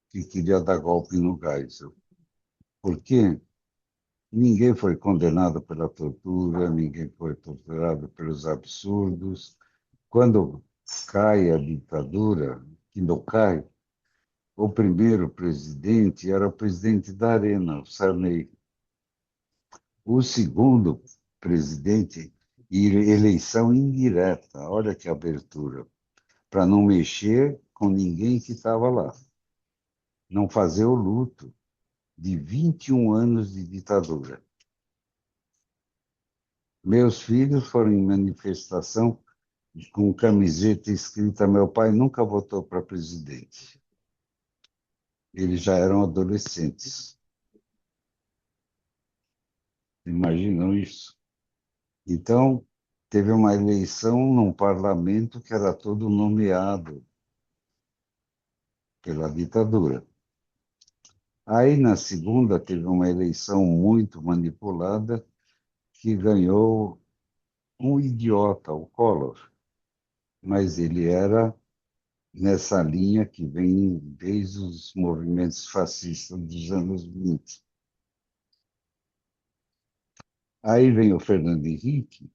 que queria dar golpe no Geisel. Por quê? Ninguém foi condenado pela tortura, ninguém foi torturado pelos absurdos. Quando cai a ditadura, que não cai, o primeiro presidente era o presidente da Arena, o Sarney. O segundo presidente, eleição indireta, olha que abertura, para não mexer com ninguém que estava lá, não fazer o luto de 21 anos de ditadura. Meus filhos foram em manifestação com camiseta escrita Meu pai nunca votou para presidente. Eles já eram adolescentes. Imaginam isso? Então, teve uma eleição num parlamento que era todo nomeado pela ditadura. Aí, na segunda, teve uma eleição muito manipulada que ganhou um idiota, o Collor, mas ele era nessa linha que vem desde os movimentos fascistas dos anos 20. Aí vem o Fernando Henrique,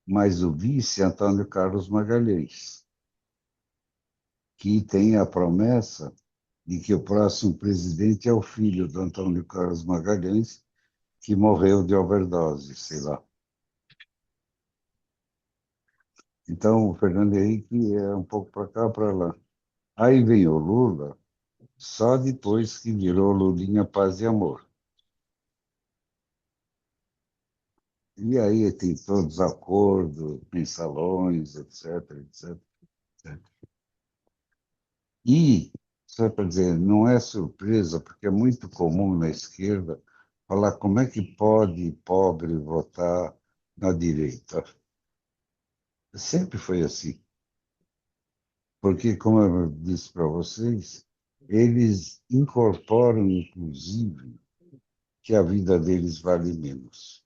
mas o vice Antônio Carlos Magalhães, que tem a promessa de que o próximo presidente é o filho do Antônio Carlos Magalhães, que morreu de overdose, sei lá. Então, o Fernando Henrique é um pouco para cá, para lá. Aí vem o Lula, só depois que virou Lulinha Paz e Amor. E aí tem todos os acordos, mensalões, etc, etc, etc. E, só para dizer, não é surpresa, porque é muito comum na esquerda falar como é que pode pobre votar na direita. Sempre foi assim. Porque, como eu disse para vocês, eles incorporam, inclusive, que a vida deles vale menos.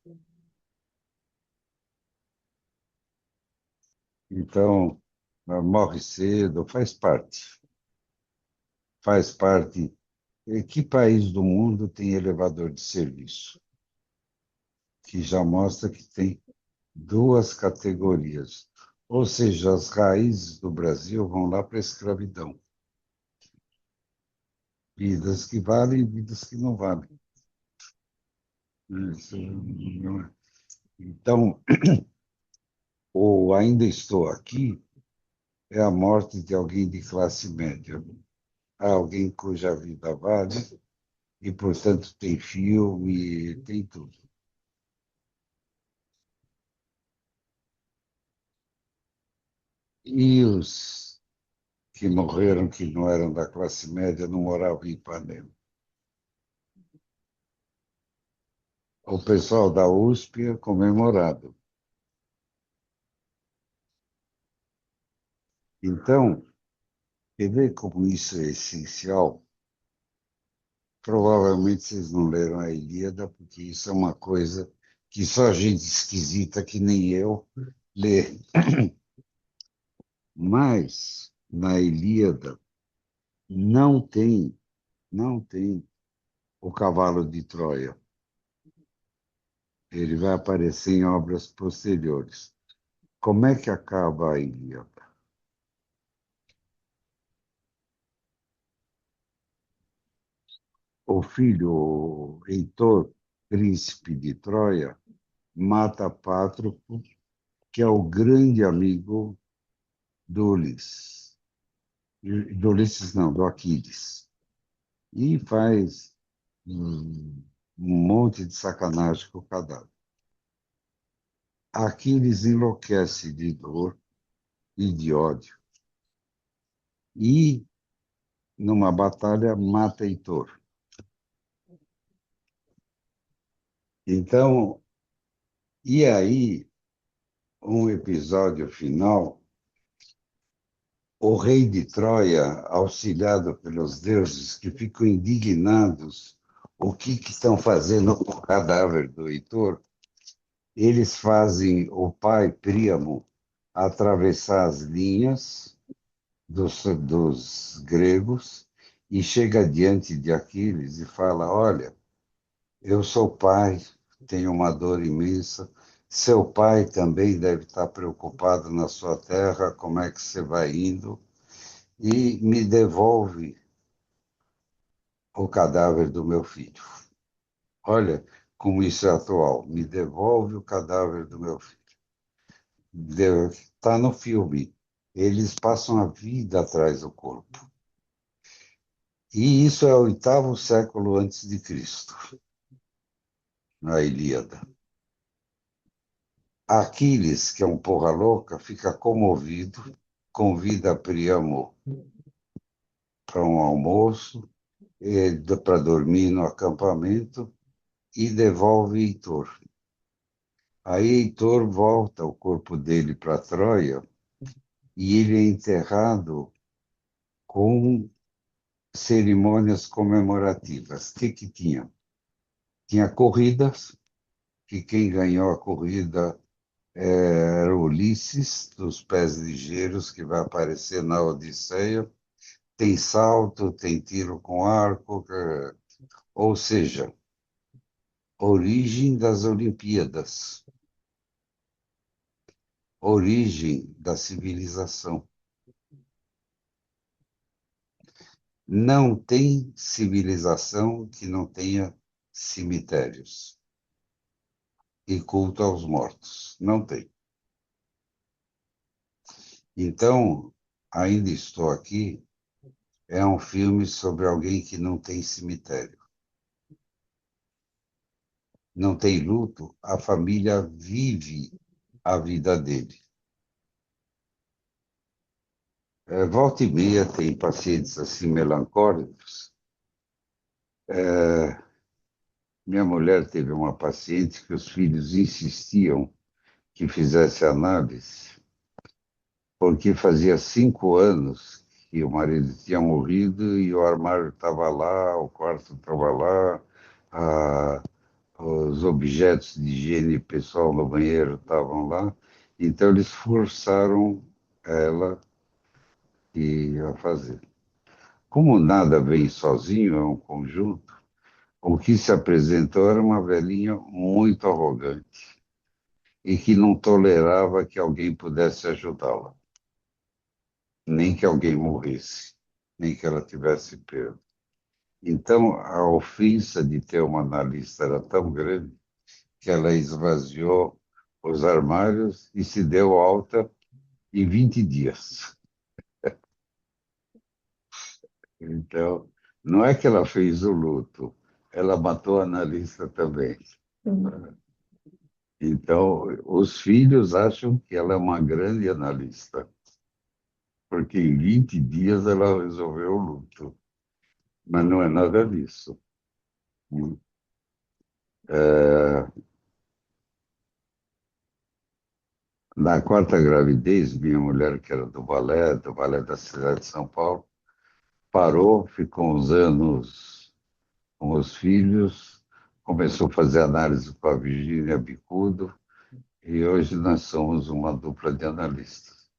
Então, morre cedo, faz parte. Faz parte. Que país do mundo tem elevador de serviço? Que já mostra que tem duas categorias. Ou seja, as raízes do Brasil vão lá para a escravidão. Vidas que valem, vidas que não valem. Isso não é. Então, o ainda estou aqui é a morte de alguém de classe média, alguém cuja vida vale e, portanto, tem filme, tem tudo. E os que morreram, que não eram da classe média, não moravam em Ipanema. O pessoal da USP é comemorado. Então, você vê como isso é essencial. Provavelmente vocês não leram a Ilíada, porque isso é uma coisa que só gente esquisita que nem eu lê. Mas na Ilíada não tem o cavalo de Troia. Ele vai aparecer em obras posteriores. Como é que acaba a Ilíada? O filho, o Heitor, príncipe de Troia, mata Pátroclo, que é o grande amigo do Ulisses. Do Ulisses, não, do Aquiles. E faz um monte de sacanagem com o cadáver. Aquiles enlouquece de dor e de ódio. E, numa batalha, mata Heitor. Então, e aí, um episódio final, o rei de Troia, auxiliado pelos deuses, que ficam indignados, o que estão fazendo com o cadáver do Heitor, eles fazem o pai Príamo atravessar as linhas dos gregos e chega diante de Aquiles e fala: Olha, eu sou pai, tenho uma dor imensa. Seu pai também deve estar preocupado na sua terra, como é que você vai indo? E me devolve o cadáver do meu filho. Olha como isso é atual. Me devolve o cadáver do meu filho. Está no filme. Eles passam a vida atrás do corpo. E isso é o 8º século antes de Cristo, na Ilíada. Aquiles, que é um porra louca, fica comovido, convida Príamo para um almoço, para dormir no acampamento, e devolve Heitor. Aí Heitor volta o corpo dele para Troia e ele é enterrado com cerimônias comemorativas. O que tinha? Tinha corridas, que quem ganhou a corrida era Ulisses, dos pés ligeiros, que vai aparecer na Odisseia. Tem salto, tem tiro com arco, ou seja, origem das Olimpíadas, origem da civilização. Não tem civilização que não tenha cemitérios e culto aos mortos. Não tem. Então, ainda estou aqui, é um filme sobre alguém que não tem cemitério. Não tem luto, a família vive a vida dele. Volta e meia tem pacientes assim melancólicos. Minha mulher teve uma paciente que os filhos insistiam que fizesse análise, porque fazia 5 anos que o marido tinha morrido e o armário estava lá, o quarto estava lá, a, os objetos de higiene pessoal no banheiro estavam lá. Então, eles forçaram ela a fazer. Como nada vem sozinho, é um conjunto, o que se apresentou era uma velhinha muito arrogante e que não tolerava que alguém pudesse ajudá-la, nem que alguém morresse, nem que ela tivesse perda. Então, a ofensa de ter uma analista era tão grande que ela esvaziou os armários e se deu alta em 20 dias. Então, não é que ela fez o luto, ela matou a analista também. Então, os filhos acham que ela é uma grande analista, porque em 20 dias ela resolveu o luto. Mas não é nada disso. É, na quarta gravidez, minha mulher, que era do balé da cidade de São Paulo, parou, ficou uns anos com os filhos, começou a fazer análise com a Virgínia Bicudo, e hoje nós somos uma dupla de analistas.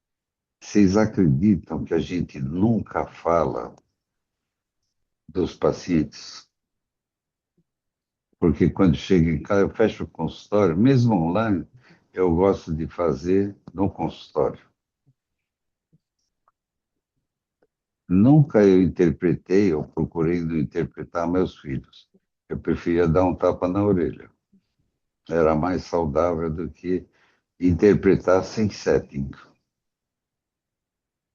Vocês acreditam que a gente nunca fala dos pacientes? Porque quando chego em casa, eu fecho o consultório, mesmo online, eu gosto de fazer no consultório. Nunca eu interpretei ou procurei não interpretar meus filhos. Eu preferia dar um tapa na orelha. Era mais saudável do que interpretar sem setting.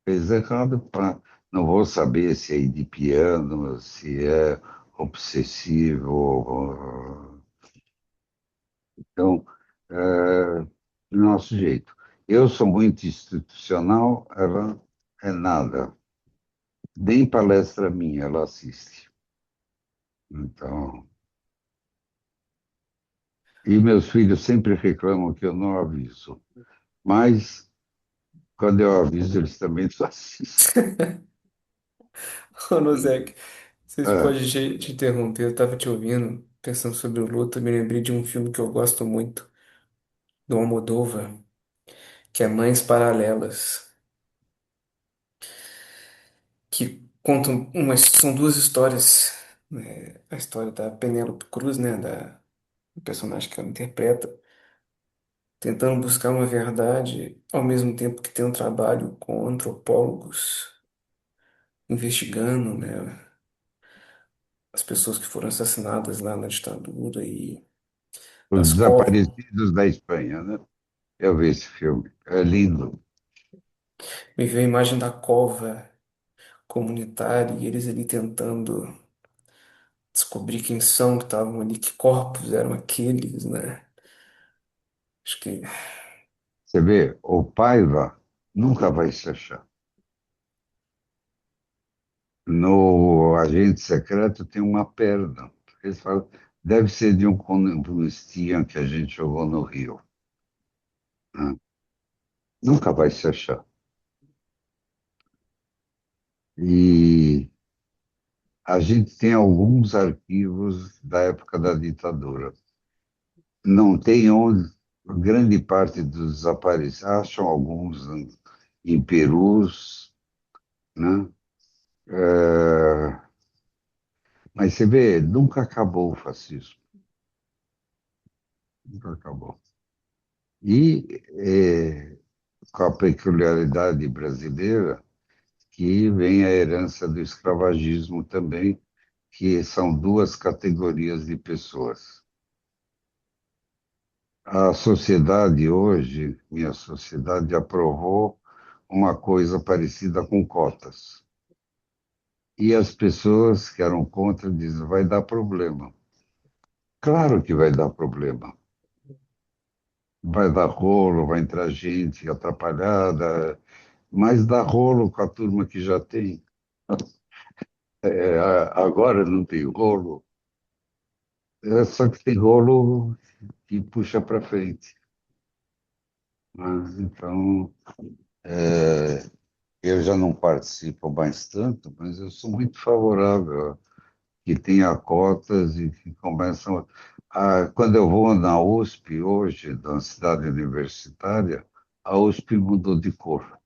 Fez errado, pá. Não vou saber se é de piano, se é obsessivo. Então, do nosso jeito. Eu sou muito institucional, ela é nada. Nem palestra minha ela assiste. Então, e meus filhos sempre reclamam que eu não aviso. Mas, quando eu aviso, eles também só assistem. Ô, Nozek, vocês É, podem te interromper, eu estava te ouvindo, pensando sobre o luto, eu me lembrei de um filme que eu gosto muito, do Almodóvar, que é Mães Paralelas, que contam são duas histórias, né? A história da Penélope Cruz, né, do personagem que ela interpreta, tentando buscar uma verdade, ao mesmo tempo que tem um trabalho com antropólogos, investigando, né, as pessoas que foram assassinadas lá na ditadura e Os as covas. Desaparecidos da Espanha, né? Eu vi esse filme. É lindo. Me veio a imagem da cova comunitária e eles ali tentando descobrir quem são que estavam ali, que corpos eram aqueles, né? Acho que Você vê, o Paiva nunca vai se achar. No Agente Secreto tem uma perna. Eles falam, deve ser de um comunistian que a gente jogou no Rio, né? Nunca vai se achar. E a gente tem alguns arquivos da época da ditadura. Não tem onde, grande parte dos desaparecidos, acham alguns em Perus, né? É, mas você vê, nunca acabou o fascismo, nunca acabou. E com a peculiaridade brasileira, que vem a herança do escravagismo também, que são duas categorias de pessoas. A sociedade hoje, minha sociedade, aprovou uma coisa parecida com cotas. E as pessoas que eram contra dizem, vai dar problema. Claro que vai dar problema. Vai dar rolo, vai entrar gente atrapalhada, mas dá rolo com a turma que já tem. Agora não tem rolo, só que tem rolo que puxa para frente. Mas, então, é, eu já não participo mais tanto, mas eu sou muito favorável que tenha cotas e que começam. Quando eu vou na USP hoje, na cidade universitária, a USP mudou de cor,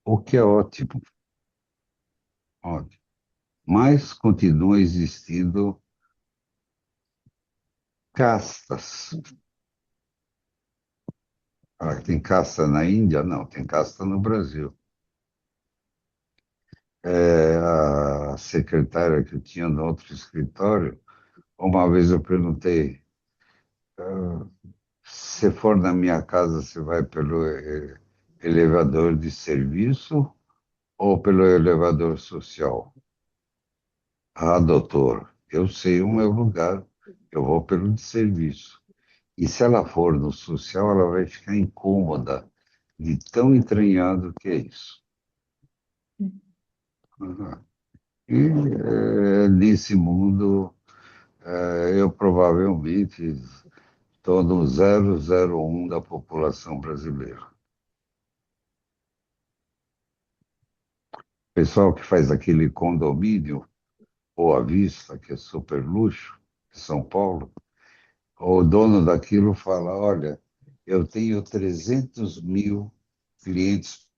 o que é ótimo, ótimo. Mas continua existindo castas. Tem casta na Índia? Não, tem casta no Brasil. A secretária que eu tinha no outro escritório, uma vez eu perguntei, se for na minha casa, você vai pelo elevador de serviço ou pelo elevador social? Ah, doutor, eu sei o meu lugar, eu vou pelo de serviço. E se ela for no social, ela vai ficar incômoda de tão entranhado que é isso. Uhum. E nesse mundo, eu provavelmente estou no 0,01 da população brasileira. O pessoal que faz aquele condomínio Boa Vista, que é super luxo, em São Paulo, o dono daquilo fala, olha, eu tenho 300 mil clientes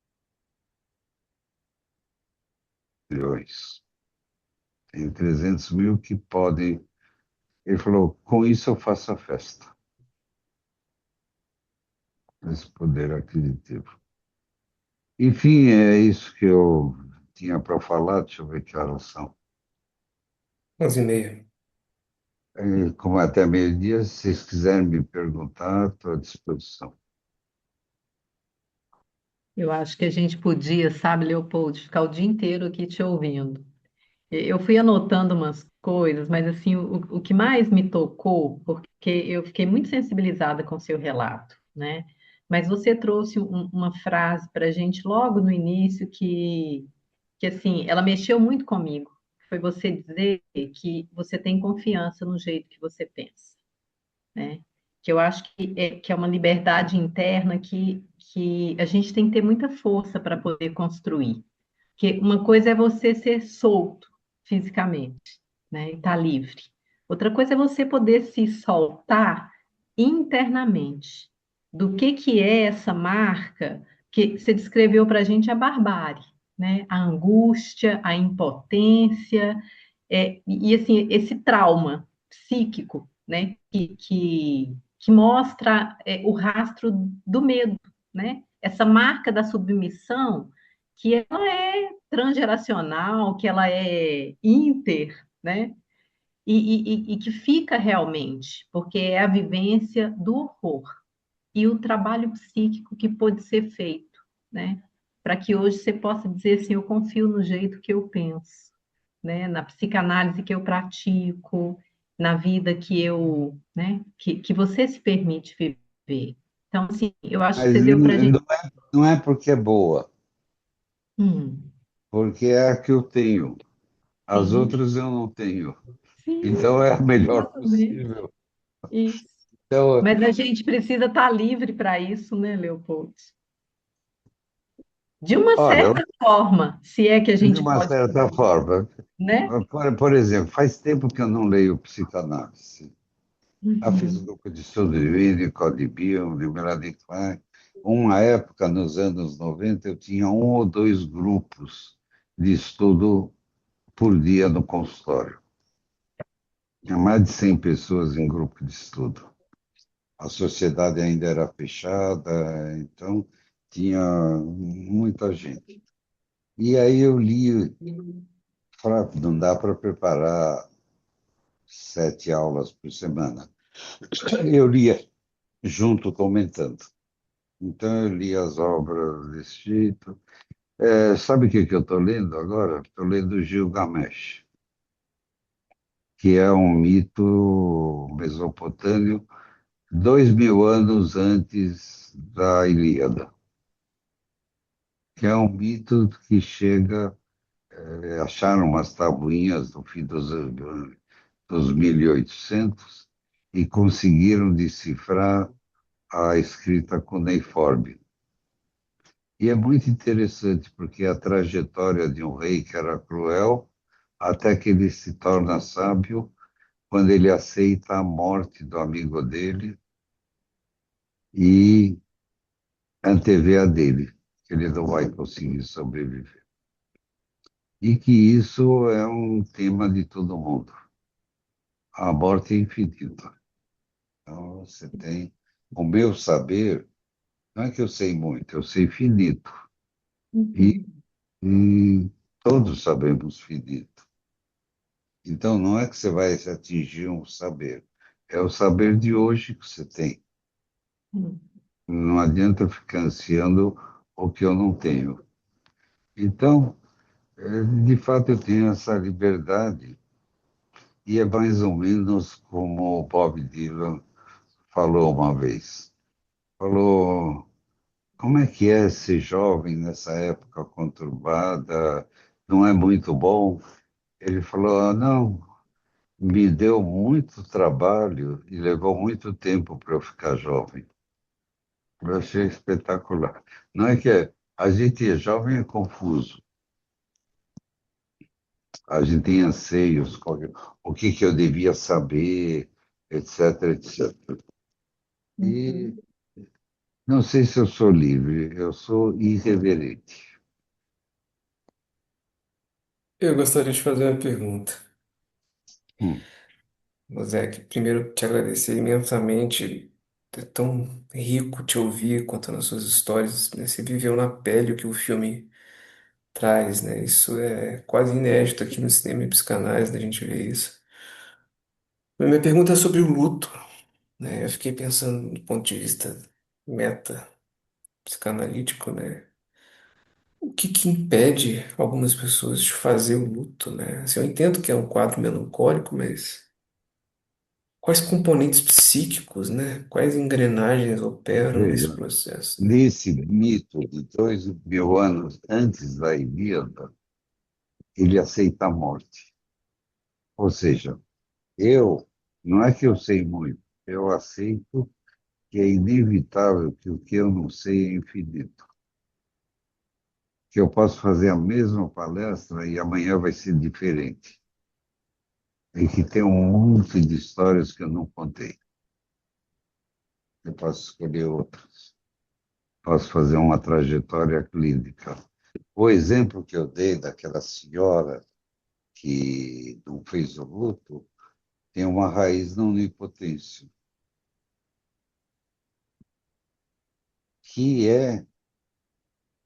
milhões. Tenho 300 mil que podem. Ele falou, com isso eu faço a festa. Esse poder aquisitivo. Enfim, é isso que eu tinha para falar. Deixa eu ver que horas são. 11h30. Como é até meio-dia, se vocês quiserem me perguntar, estou à disposição. Eu acho que a gente podia, sabe, Leopoldo, ficar o dia inteiro aqui te ouvindo. Eu fui anotando umas coisas, mas assim, o que mais me tocou, porque eu fiquei muito sensibilizada com o seu relato, né? Mas você trouxe uma frase para a gente logo no início que assim, ela mexeu muito comigo. Foi você dizer que você tem confiança no jeito que você pensa, né? Que eu acho que é uma liberdade interna que a gente tem que ter muita força para poder construir. Porque uma coisa é você ser solto fisicamente, né? E estar livre. Outra coisa é você poder se soltar internamente. Do que é essa marca que você descreveu para a gente a barbárie, né? A angústia, a impotência, assim, esse trauma psíquico, né? Que mostra o rastro do medo, né? Essa marca da submissão que ela é transgeracional, que ela é inter, né? E que fica realmente, porque é a vivência do horror e o trabalho psíquico que pode ser feito, né? Para que hoje você possa dizer assim, eu confio no jeito que eu penso, né? Na psicanálise que eu pratico, na vida que eu, né? Que você se permite viver. Então, assim, eu acho que Mas você deu para gente. não é porque é boa, Hum, porque é a que eu tenho. As sim, outras eu não tenho. sim, Então é a melhor exatamente. possível. Isso. Então, Mas a gente precisa estar livre para isso, né, Leopoldo? De uma olha, certa forma, se é que a de gente uma pode, certa forma, né? por exemplo, faz tempo que eu não leio psicanálise. Já fiz um Uhum. grupo de estudo de Winnicott, de Bill, de Melanie Klein. Uma época, nos anos 90, eu tinha um ou dois grupos de estudo por dia no consultório. Tinha mais de 100 pessoas em grupo de estudo. A sociedade ainda era fechada, então tinha muita gente. E aí eu li, não dá para preparar 7 aulas por semana. Eu lia junto comentando. Então eu li as obras desse jeito. Sabe o que que eu estou lendo agora? Estou lendo Gilgamesh, que é um mito mesopotâmio 2.000 anos antes da Ilíada, que é um mito que chega, acharam umas tabuinhas no fim dos 1800 e conseguiram decifrar a escrita cuneiforme. E é muito interessante, porque a trajetória de um rei que era cruel, até que ele se torna sábio, quando ele aceita a morte do amigo dele e antevê a dele, que ele não vai conseguir sobreviver. E que isso é um tema de todo mundo. A morte é infinita. Então, você tem. O meu saber, não é que eu sei muito, eu sei finito. E, Uhum. e todos sabemos finito. Então, não é que você vai atingir um saber, é o saber de hoje que você tem. Uhum. Não adianta ficar ansiando o que eu não tenho. Então, de fato, eu tenho essa liberdade, e é mais ou menos como o Bob Dylan falou uma vez. Falou, como é ser jovem nessa época conturbada? Não é muito bom? Ele falou, não, me deu muito trabalho e levou muito tempo para eu ficar jovem. Eu achei espetacular. Não é que a gente é jovem é confuso. A gente tem anseios, o que que eu devia saber, etc, etc. E Uhum. não sei se eu sou livre, eu sou irreverente. Eu gostaria de fazer uma pergunta. Hum. Mosaic, primeiro te agradecer imensamente. É tão rico te ouvir contando as suas histórias, né? Você viveu na pele o que o filme traz, né? Isso é quase inédito aqui no cinema e psicanálise, né? A gente vê isso. A minha pergunta é sobre o luto, né? Eu fiquei pensando do ponto de vista meta psicanalítico, né? O que que impede algumas pessoas de fazer o luto, né? Assim, eu entendo que é um quadro melancólico, mas quais componentes psíquicos, né? Quais engrenagens operam nesse Veja, processo, né? nesse mito de 2.000 anos antes da Ilíada, ele aceita a morte. Ou seja, eu, não é que eu sei muito, eu aceito que é inevitável que o que eu não sei é infinito. Que eu posso fazer a mesma palestra e amanhã vai ser diferente. E que tem um monte de histórias que eu não contei. Eu posso escolher outras. Posso fazer uma trajetória clínica. O exemplo que eu dei daquela senhora que não fez o luto tem uma raiz na onipotência, que é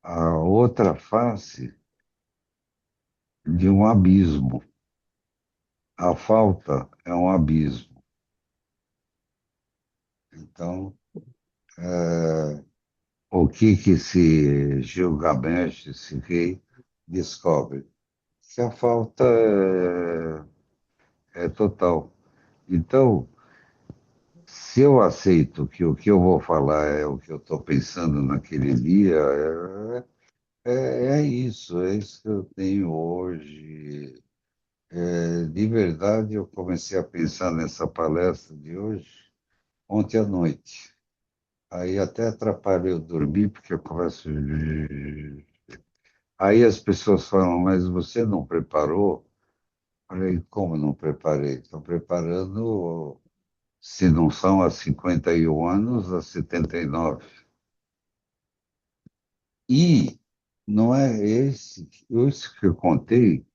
a outra face de um abismo. A falta é um abismo. Então, o que que esse Gilgamesh, esse rei, descobre? Que a falta é total. Então, se eu aceito que o que eu vou falar é o que eu estou pensando naquele dia, é isso que eu tenho hoje. De verdade, eu comecei a pensar nessa palestra de hoje ontem à noite. Aí até atrapalhei eu dormir, porque eu começo. Aí as pessoas falam, mas você não preparou? Falei, como não preparei? Estou preparando, se não são há 51 anos, há 79. E não é esse que eu contei,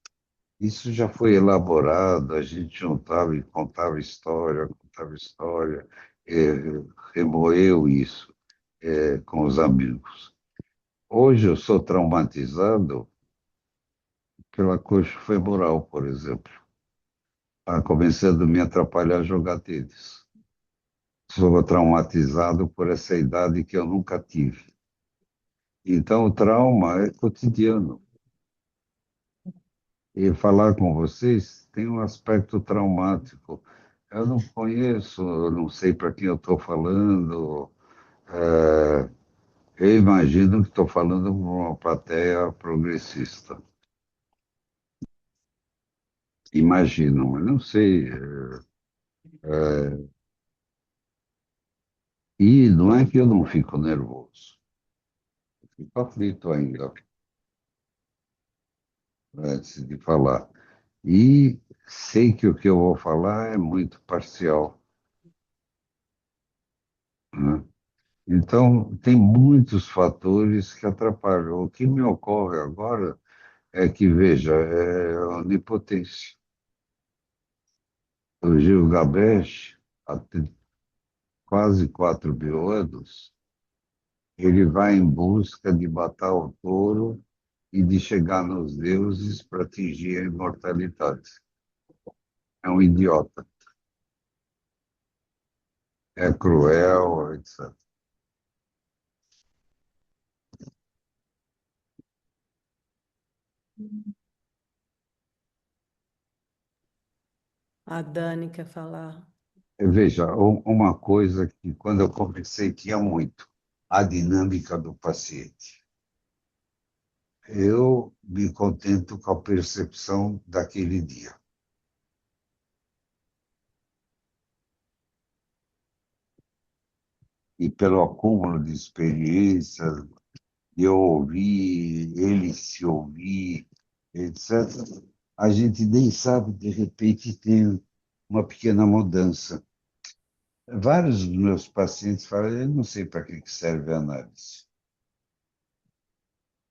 isso já foi elaborado, a gente juntava e contava história, remoeu isso com os amigos. Hoje eu sou traumatizado pela coxa femoral, por exemplo. Está começando a me atrapalhar a jogar tênis. Sou traumatizado por essa idade que eu nunca tive. Então, o trauma é cotidiano. E falar com vocês tem um aspecto traumático. Eu não conheço, eu não sei para quem eu estou falando. é, eu imagino que estou falando com uma plateia progressista. Imagino, mas não sei. E não é que eu não fico nervoso, fico aflito ainda antes de falar. E sei que o que eu vou falar é muito parcial, né? Então, tem muitos fatores que atrapalham. O que me ocorre agora é que, veja, é a onipotência. O Gilgamesh, há quase 4.000 anos, ele vai em busca de matar o touro e de chegar nos deuses para atingir a imortalidade. É um idiota, é cruel, etc. A Dani quer falar. Veja, uma coisa que quando eu comecei tinha muito, a dinâmica do paciente. Eu me contento com a percepção daquele dia. E pelo acúmulo de experiências, de eu ouvir, ele se ouvir, etc., a gente nem sabe, de repente, tem uma pequena mudança. Vários dos meus pacientes falam, eu não sei para que serve a análise.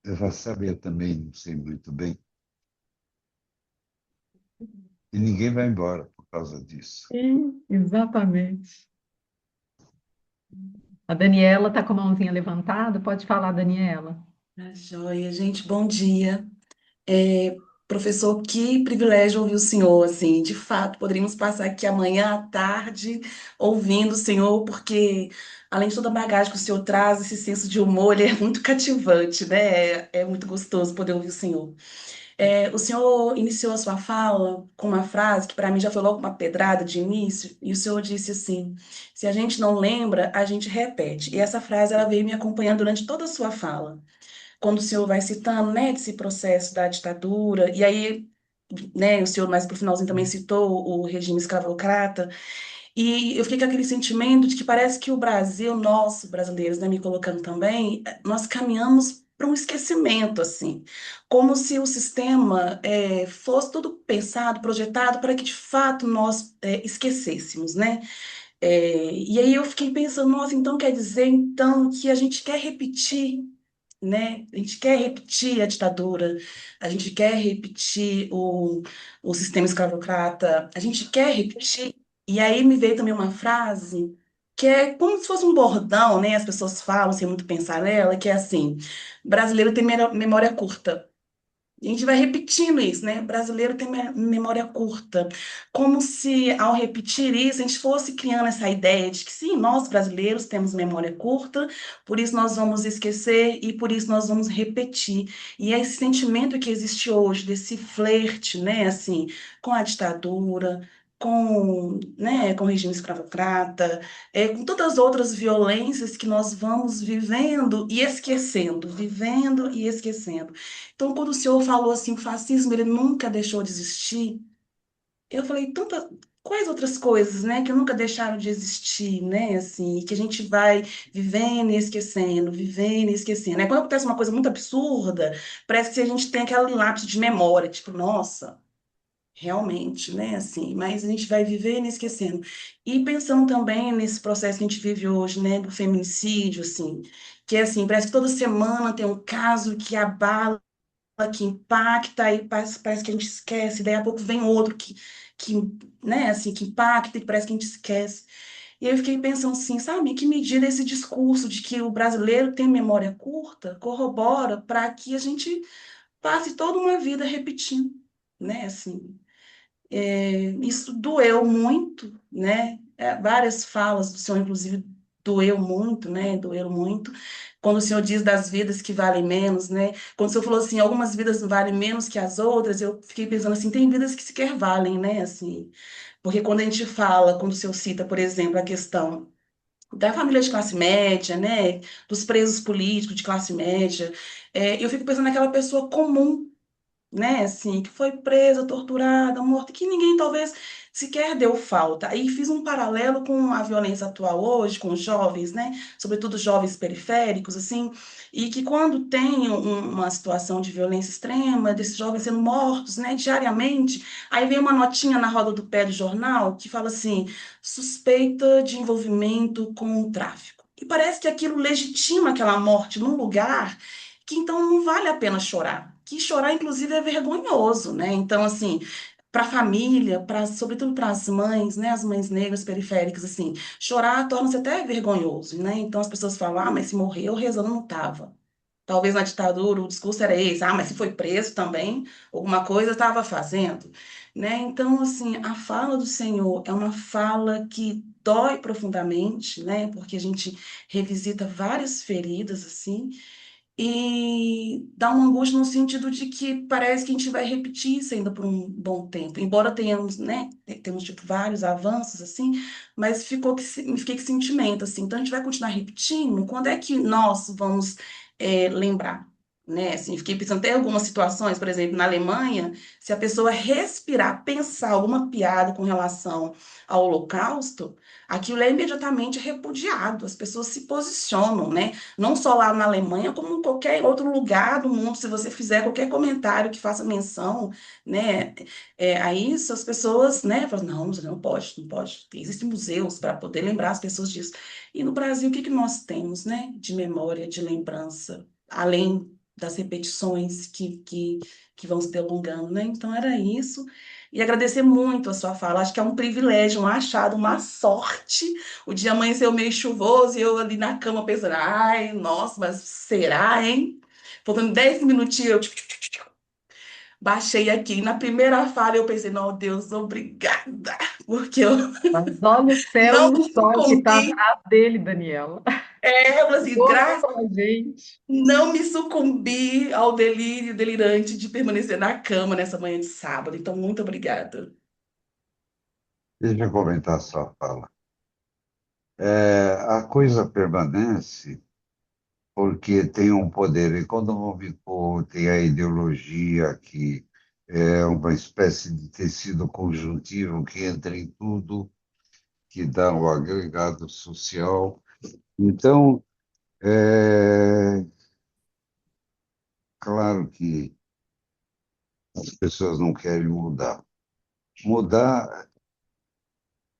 Eu já sabia, eu também não sei muito bem. E ninguém vai embora por causa disso. Sim, exatamente. A Daniela está com a mãozinha levantada. Pode falar, Daniela. Tá joia, gente, bom dia. É, Professor, que privilégio ouvir o senhor, assim, de fato, poderíamos passar aqui amanhã à tarde ouvindo o senhor, porque além de toda a bagagem que o senhor traz, esse senso de humor, ele é muito cativante, né? É muito gostoso poder ouvir o senhor. O senhor iniciou a sua fala com uma frase que para mim já foi logo uma pedrada de início, e o senhor disse assim: se a gente não lembra, a gente repete. E essa frase ela veio me acompanhando durante toda a sua fala quando o senhor vai citando, né, desse processo da ditadura, e aí, né, o senhor mais pro finalzinho também citou o regime escravocrata, e eu fiquei com aquele sentimento de que parece que o Brasil, nós brasileiros, né, me colocando também, nós caminhamos para um esquecimento, assim, como se o sistema fosse tudo pensado, projetado para que de fato nós esquecêssemos, né? E aí eu fiquei pensando, nossa, então quer dizer então que a gente quer repetir, né? A gente quer repetir a ditadura, a gente quer repetir o sistema escravocrata, a gente quer repetir. E aí me veio também uma frase que é como se fosse um bordão, né? As pessoas falam sem muito pensar nela, que é assim: brasileiro tem memória curta. A gente vai repetindo isso, né? O brasileiro tem memória curta. Como se, ao repetir isso, a gente fosse criando essa ideia de que, sim, nós brasileiros temos memória curta, por isso nós vamos esquecer e por isso nós vamos repetir. E é esse sentimento que existe hoje, desse flerte, né, assim, com a ditadura, com o regime escravocrata, com todas as outras violências que nós vamos vivendo e esquecendo. Então, quando o senhor falou assim, o fascismo ele nunca deixou de existir, eu falei, quais outras coisas, né, que nunca deixaram de existir, né, assim, e que a gente vai vivendo e esquecendo, né? Quando acontece uma coisa muito absurda, parece que a gente tem aquele lapso de memória, tipo, nossa, realmente, né, assim, mas a gente vai vivendo e esquecendo. E pensando também nesse processo que a gente vive hoje, né, do feminicídio, assim, que é assim, parece que toda semana tem um caso que abala, que impacta, e parece que a gente esquece, daí a pouco vem outro que, né, assim, que impacta e parece que a gente esquece. E aí eu fiquei pensando assim, sabe, em que medida esse discurso de que o brasileiro tem memória curta corrobora para que a gente passe toda uma vida repetindo, né, assim. Isso doeu muito, né? Várias falas do senhor, inclusive, doeu muito, né? Doeu muito. Quando o senhor diz das vidas que valem menos, né? Quando o senhor falou assim, algumas vidas valem menos que as outras, eu fiquei pensando assim, tem vidas que sequer valem, né? Assim, porque quando a gente fala, quando o senhor cita, por exemplo, a questão da família de classe média, né? Dos presos políticos de classe média, eu fico pensando naquela pessoa comum, né, assim, que foi presa, torturada, morta, que ninguém talvez sequer deu falta. Aí fiz um paralelo com a violência atual hoje, com os jovens, né, sobretudo jovens periféricos, assim, e que quando tem uma situação de violência extrema, desses jovens sendo mortos, né, diariamente, aí vem uma notinha na roda do pé do jornal que fala assim, suspeita de envolvimento com o tráfico. E parece que aquilo legitima aquela morte num lugar que então não vale a pena chorar. Que chorar, inclusive, é vergonhoso, né? Então, assim, para a família, sobretudo para as mães, né? As mães negras periféricas, assim, chorar torna-se até vergonhoso, né? Então as pessoas falam, ah, mas se morreu, rezando não estava. Talvez na ditadura o discurso era esse, ah, mas se foi preso também, alguma coisa estava fazendo, né? Então, assim, a fala do Senhor é uma fala que dói profundamente, né? Porque a gente revisita várias feridas, assim, e dá uma angústia no sentido de que parece que a gente vai repetir isso ainda por um bom tempo. Embora tenhamos, né, temos tipo vários avanços assim, mas fiquei com esse sentimento assim. Então a gente vai continuar repetindo. Quando é que nós vamos lembrar? Né, assim, fiquei pensando, tem algumas situações, por exemplo, na Alemanha, se a pessoa respirar, pensar alguma piada com relação ao Holocausto, aquilo é imediatamente repudiado, as pessoas se posicionam, né? Não só lá na Alemanha, como em qualquer outro lugar do mundo, se você fizer qualquer comentário que faça menção, né, a isso, as pessoas, né, falam, não, não pode, não pode. Existem museus para poder lembrar as pessoas disso. E no Brasil, o que que nós temos, né, de memória, de lembrança, além das repetições que vão se delongando, né? Então era isso. E agradecer muito a sua fala. Acho que é um privilégio, um achado, uma sorte o dia amanheceu meio chuvoso e eu ali na cama pensando, ai, nossa, mas será, hein? Faltando 10 minutinhos, eu... Baixei aqui. Na primeira fala eu pensei, não, Deus, obrigada, porque eu Mas olha o céu não e o sol que está sucumbi. atrás dele, Daniela. Eu falei assim, Força com a gente. não me sucumbi ao delírio delirante de permanecer na cama nessa manhã de sábado. Então, muito obrigada. Deixa eu comentar a sua fala. A coisa permanece porque tem um poder. E quando o Foucault tem a ideologia que é uma espécie de tecido conjuntivo que entra em tudo, que dá o agregado social. Então, é claro que as pessoas não querem mudar. Mudar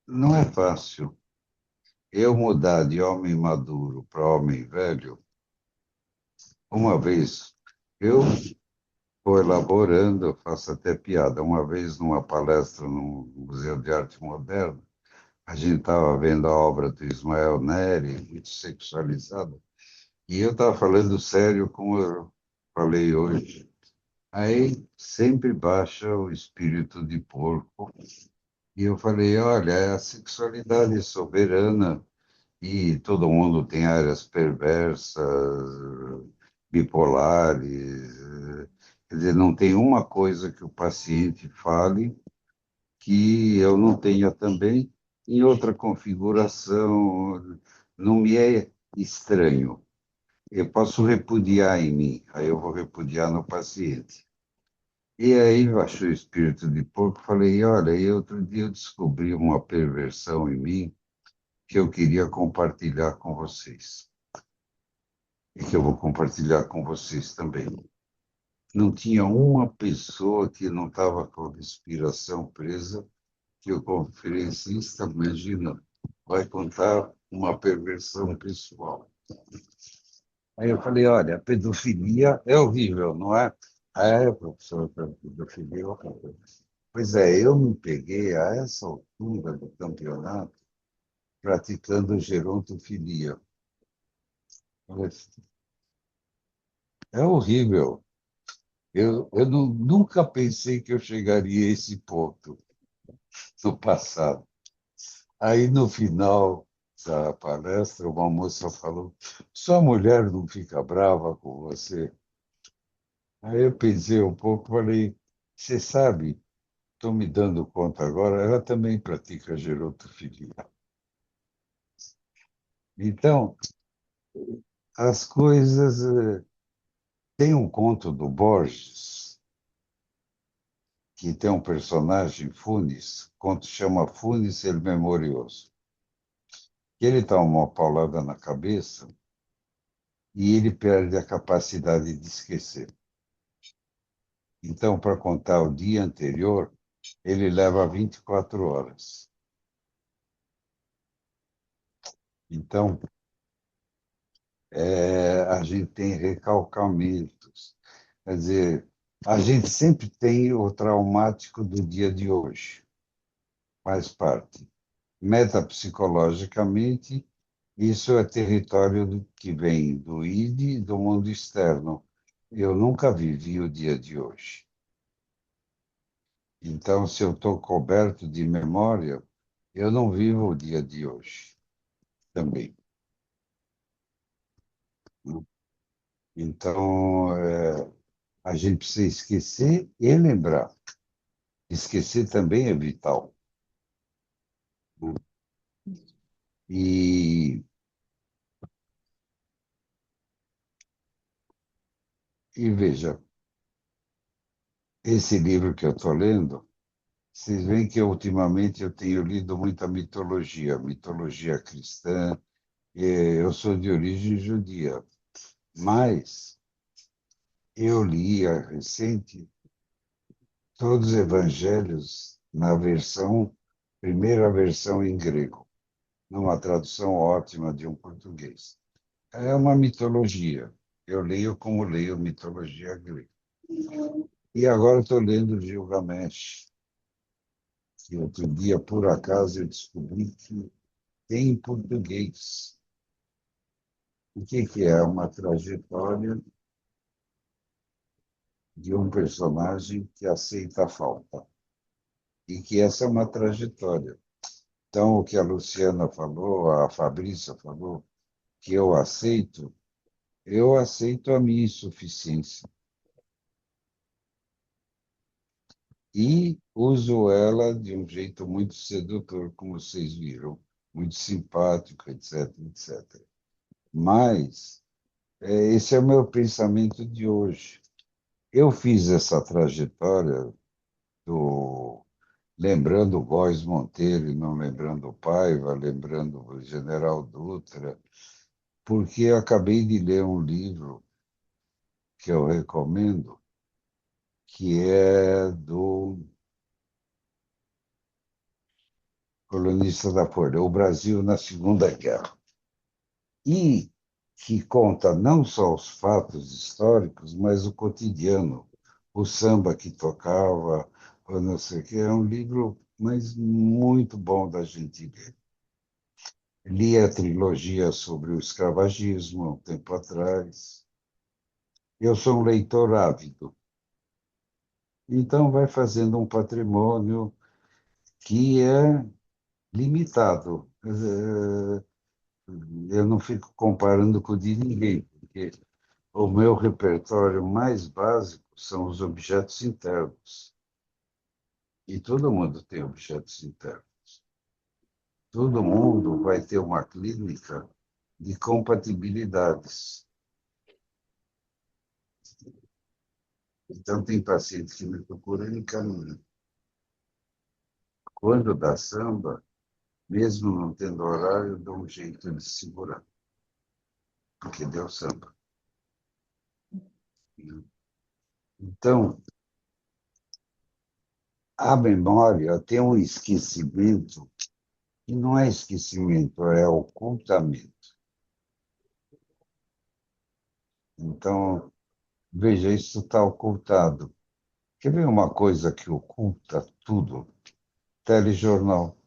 não é fácil. Eu mudar de homem maduro para homem velho, uma vez, eu estou elaborando, eu faço até piada. Uma vez, numa palestra no Museu de Arte Moderna, a gente estava vendo a obra do Ismael Neri, muito sexualizada, e eu estava falando sério, como eu falei hoje. Aí sempre baixa o espírito de porco. E eu falei, olha, a sexualidade é soberana e todo mundo tem áreas perversas, bipolares. Quer dizer, não tem uma coisa que o paciente fale que eu não tenha também em outra configuração. Não me é estranho. Eu posso repudiar em mim, aí eu vou repudiar no paciente. E aí baixou o espírito de porco, falei, olha, e outro dia eu descobri uma perversão em mim que eu queria compartilhar com vocês. E que eu vou compartilhar com vocês também. Não tinha uma pessoa que não estava com a respiração presa, que o conferencista, imagina, vai contar uma perversão pessoal. Aí eu falei, olha, a pedofilia é horrível, não é? Professor, a pedofilia é horrível. Pois é, eu me peguei a essa altura do campeonato praticando gerontofilia. É horrível. Eu nunca pensei que eu chegaria a esse ponto no passado. Aí, no final da palestra, uma moça falou: sua mulher não fica brava com você? Aí eu pensei um pouco, falei: você sabe, estou me dando conta agora, ela também pratica gerontofilia. Então, as coisas. Tem um conto do Borges, que tem um personagem, Funes, o conto chama Funes el Memorioso, que ele toma uma paulada na cabeça e ele perde a capacidade de esquecer. Então, para contar o dia anterior, ele leva 24 horas. Então, a gente tem recalcamentos. Quer dizer, a gente sempre tem o traumático do dia de hoje, faz parte. Metapsicologicamente, isso é território que vem do id e do mundo externo. Eu nunca vivi o dia de hoje. Então, se eu estou coberto de memória, eu não vivo o dia de hoje também. Né? Então, a gente precisa esquecer e lembrar. Esquecer também é vital. Né? E, e veja, esse livro que eu estou lendo, vocês veem que ultimamente eu tenho lido muita mitologia, mitologia cristã. Eu sou de origem judia, mas eu li a recente todos os evangelhos na primeira versão em grego, numa tradução ótima de um português. É uma mitologia. Eu leio como leio mitologia grega. E agora estou lendo Gilgamesh, que outro dia, por acaso, eu descobri que tem em português. O que é? Uma trajetória de um personagem que aceita a falta e que essa é uma trajetória. Então, o que a Luciana falou, a Fabrícia falou, que eu aceito a minha insuficiência e uso ela de um jeito muito sedutor, como vocês viram, muito simpático, etc, etc. Mas esse é o meu pensamento de hoje. Eu fiz essa trajetória do lembrando o Góes Monteiro e não lembrando o Paiva, lembrando o General Dutra, porque eu acabei de ler um livro que eu recomendo, que é do colunista da Folha, O Brasil na Segunda Guerra, e que conta não só os fatos históricos, mas o cotidiano, o samba que tocava, ou não sei o que, é um livro mas muito bom da gente ler. Li a trilogia sobre o escravagismo há um tempo atrás. Eu sou um leitor ávido, então vai fazendo um patrimônio que é limitado. Eu não fico comparando com o de ninguém, porque o meu repertório mais básico são os objetos internos. E todo mundo tem objetos internos. Todo mundo vai ter uma clínica de compatibilidades. Então, tem paciente que me procura e encaminha. Quando dá samba, mesmo não tendo horário, eu dou um jeito de segurar, porque deu samba. Então, a memória tem um esquecimento, que não é esquecimento, é ocultamento. Então, veja, isso está ocultado. Quer ver uma coisa que oculta tudo? Telejornal.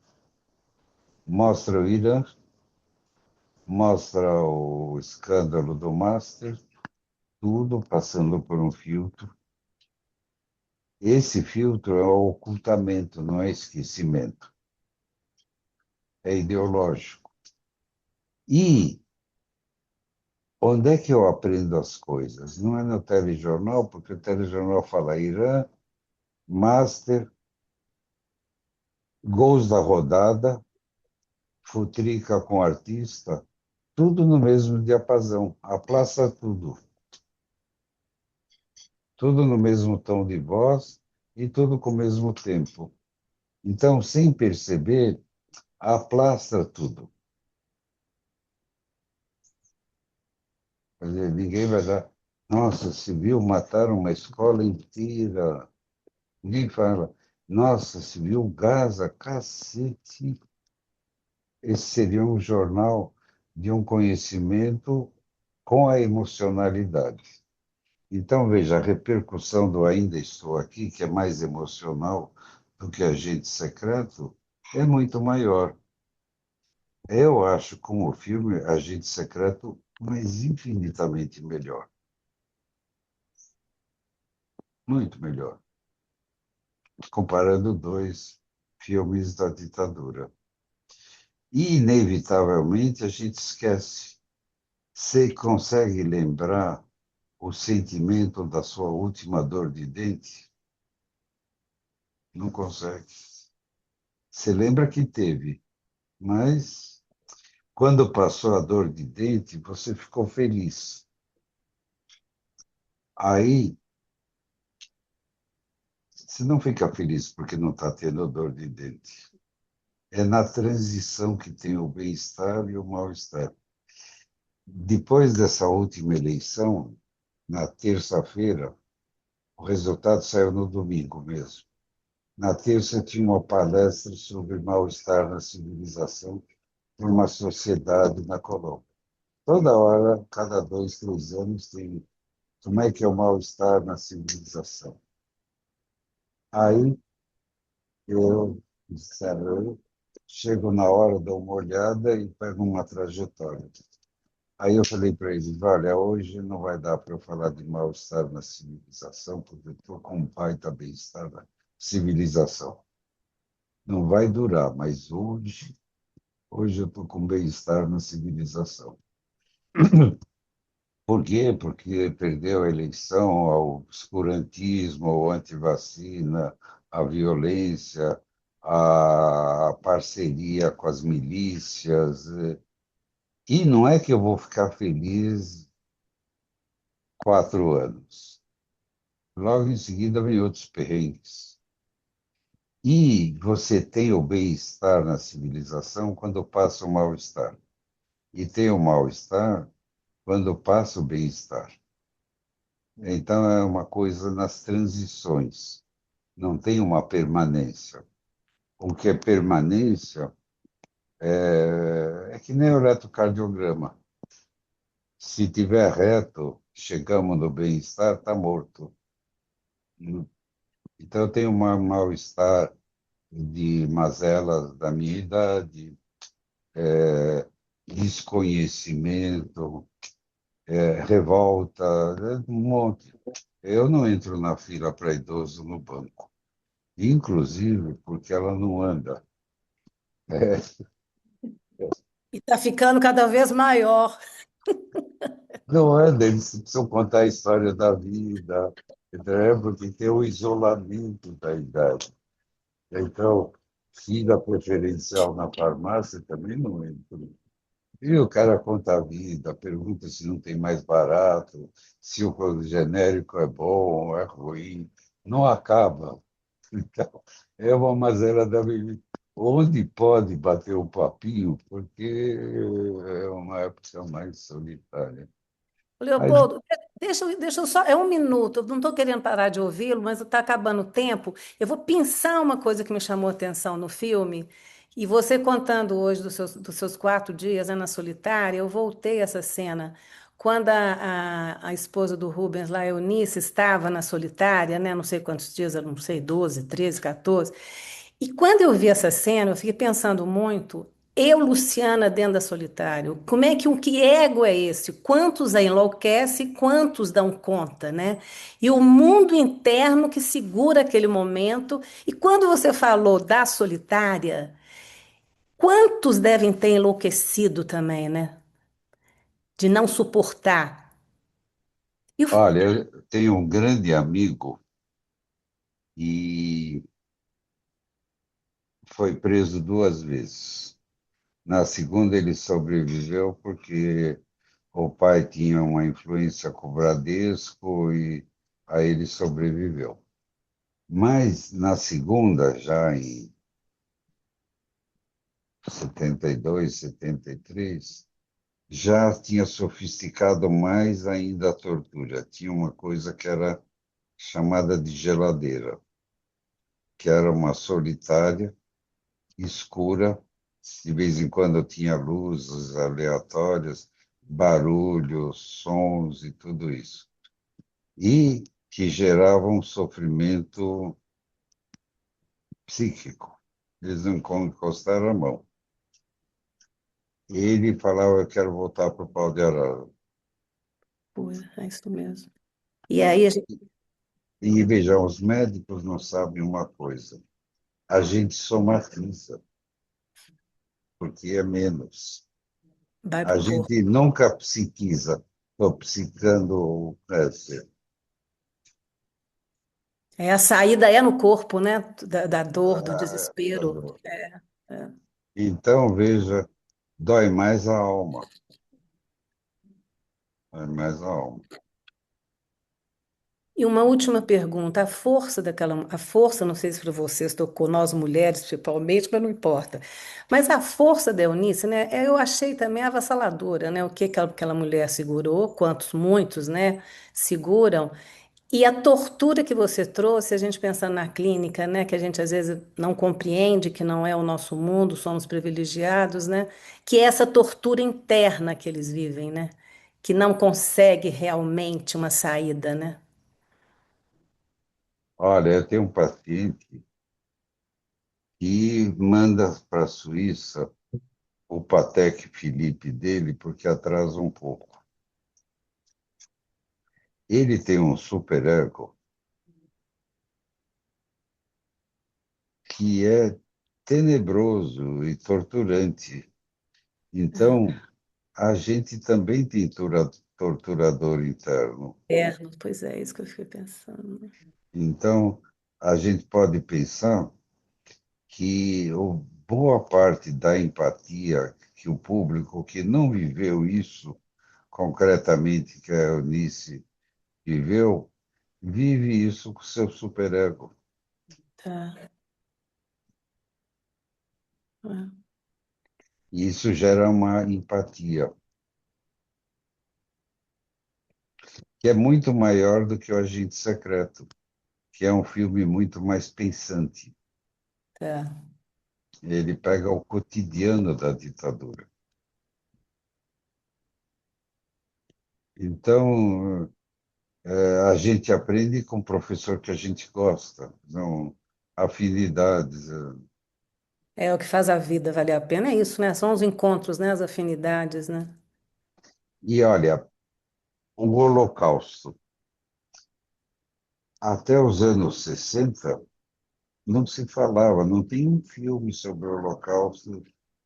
Mostra o Irã, mostra o escândalo do Master, tudo passando por um filtro. Esse filtro é o ocultamento, não é esquecimento. É ideológico. E onde é que eu aprendo as coisas? Não é no telejornal, porque o telejornal fala Irã, Master, gols da rodada, futrica com artista, tudo no mesmo diapasão. A plaça, tudo no mesmo tom de voz e tudo com o mesmo tempo. Então, sem perceber, aplastra tudo. Quer dizer, ninguém vai dar. Nossa, se viu, mataram uma escola inteira. Ninguém fala. Nossa, se viu, Gaza, cacete. Esse seria um jornal de um conhecimento com a emocionalidade. Então, veja, a repercussão do Ainda Estou Aqui, que é mais emocional do que Agente Secreto, é muito maior. Eu acho, como filme, Agente Secreto, mas infinitamente melhor. Muito melhor. Comparando dois filmes da ditadura. E, inevitavelmente, a gente esquece. Você consegue lembrar o sentimento da sua última dor de dente? Não consegue. Você lembra que teve, mas quando passou a dor de dente, você ficou feliz. Aí, você não fica feliz porque não está tendo dor de dente. É na transição que tem o bem-estar e o mal-estar. Depois dessa última eleição, na terça-feira, o resultado saiu no domingo mesmo. Na terça tinha uma palestra sobre mal-estar na civilização por uma sociedade na Colômbia. Toda hora, cada 2, 3 anos, tem como é que é o mal-estar na civilização. Aí eu, disseram, eu chego na hora, dou uma olhada e pego uma trajetória. Aí eu falei para eles, olha, hoje não vai dar para eu falar de mal-estar na civilização, porque eu estou com um baita bem-estar na civilização. Não vai durar, mas hoje eu estou com bem-estar na civilização. Por quê? Porque perdeu a eleição ao obscurantismo, ao antivacina, à violência, à parceria com as milícias. E não é que eu vou ficar feliz 4 anos. Logo em seguida vem outros perrengues. E você tem o bem-estar na civilização quando passa o mal-estar. E tem o mal-estar quando passa o bem-estar. Então é uma coisa nas transições, não tem uma permanência. O que é permanência é que nem o eletrocardiograma. Se tiver reto, chegamos no bem-estar, está morto. Então eu tenho um mal-estar de mazelas da minha idade, desconhecimento, revolta, um monte. Eu não entro na fila para idoso no banco, inclusive porque ela não anda. É, E está ficando cada vez maior. não anda, eles precisam contar a história da vida, porque tem o isolamento da idade. Então, fila preferencial na farmácia também não entra. E o cara conta a vida, pergunta se não tem mais barato, se o genérico é bom ou é ruim. Não acaba. Então, é uma mazela da vida. Onde pode bater o papinho, porque é uma época mais solitária. Mas, Leopoldo, deixa eu só. É um minuto, eu não estou querendo parar de ouvi-lo, mas está acabando o tempo. Eu vou pensar uma coisa que me chamou a atenção no filme. E você contando hoje dos seus 4 dias, né, na solitária, eu voltei a essa cena. Quando a esposa do Rubens, lá, Eunice, estava na solitária, né, não sei quantos dias, eu não sei, 12, 13, 14. E quando eu vi essa cena, eu fiquei pensando muito, eu, Luciana, dentro da Solitário, como é que o que ego é esse? Quantos a enlouquece, quantos dão conta, né? E o mundo interno que segura aquele momento. E quando você falou da Solitária, quantos devem ter enlouquecido também, né? De não suportar. E o olha, eu tenho um grande amigo e foi preso 2 vezes. Na segunda, ele sobreviveu porque o pai tinha uma influência com o Bradesco e aí ele sobreviveu. Mas na segunda, já em 72, 73, já tinha sofisticado mais ainda a tortura. Tinha uma coisa que era chamada de geladeira, que era uma solitária, escura, de vez em quando tinha luzes aleatórias, barulhos, sons e tudo isso. E que gerava um sofrimento psíquico. Eles não encostaram a mão. Ele falava, eu quero voltar para o pau de arara. Pô, é isso mesmo. E aí a gente E vejam, os médicos não sabem uma coisa. A gente somatiza, porque é menos. vai A para o corpo. gente nunca psiquiza. Estou psicando o câncer. É, a saída é no corpo, né? Da dor, do Ah, tá desespero. bom. É. Então, veja, dói mais a alma. Dói mais a alma. E uma última pergunta, a força, não sei se para vocês tocou, nós mulheres principalmente, mas não importa. Mas a força da Eunice, né, eu achei também avassaladora, né? O que aquela mulher segurou, quantos, muitos, né, seguram. E a tortura que você trouxe, a gente pensando na clínica, né, que a gente às vezes não compreende que não é o nosso mundo, somos privilegiados, né, que é essa tortura interna que eles vivem, né, que não consegue realmente uma saída, né? Olha, eu tenho um paciente que manda para a Suíça o Patek Philippe dele, porque atrasa um pouco. Ele tem um superego que é tenebroso e torturante. Então, a gente também tem torturador interno. Pois é, isso que eu fiquei pensando. Então, a gente pode pensar que boa parte da empatia que o público que não viveu isso concretamente, que a Eunice viveu, vive isso com seu superego. Tá. É. E isso gera uma empatia, que é muito maior do que o Agente Secreto, que é um filme muito mais pensante. Tá. Ele pega o cotidiano da ditadura. Então, a gente aprende com o professor que a gente gosta, não afinidades. É o que faz a vida valer a pena, é isso, né? São os encontros, né? As afinidades, né? E olha, o Holocausto, até os anos 60, não se falava, não tem um filme sobre o Holocausto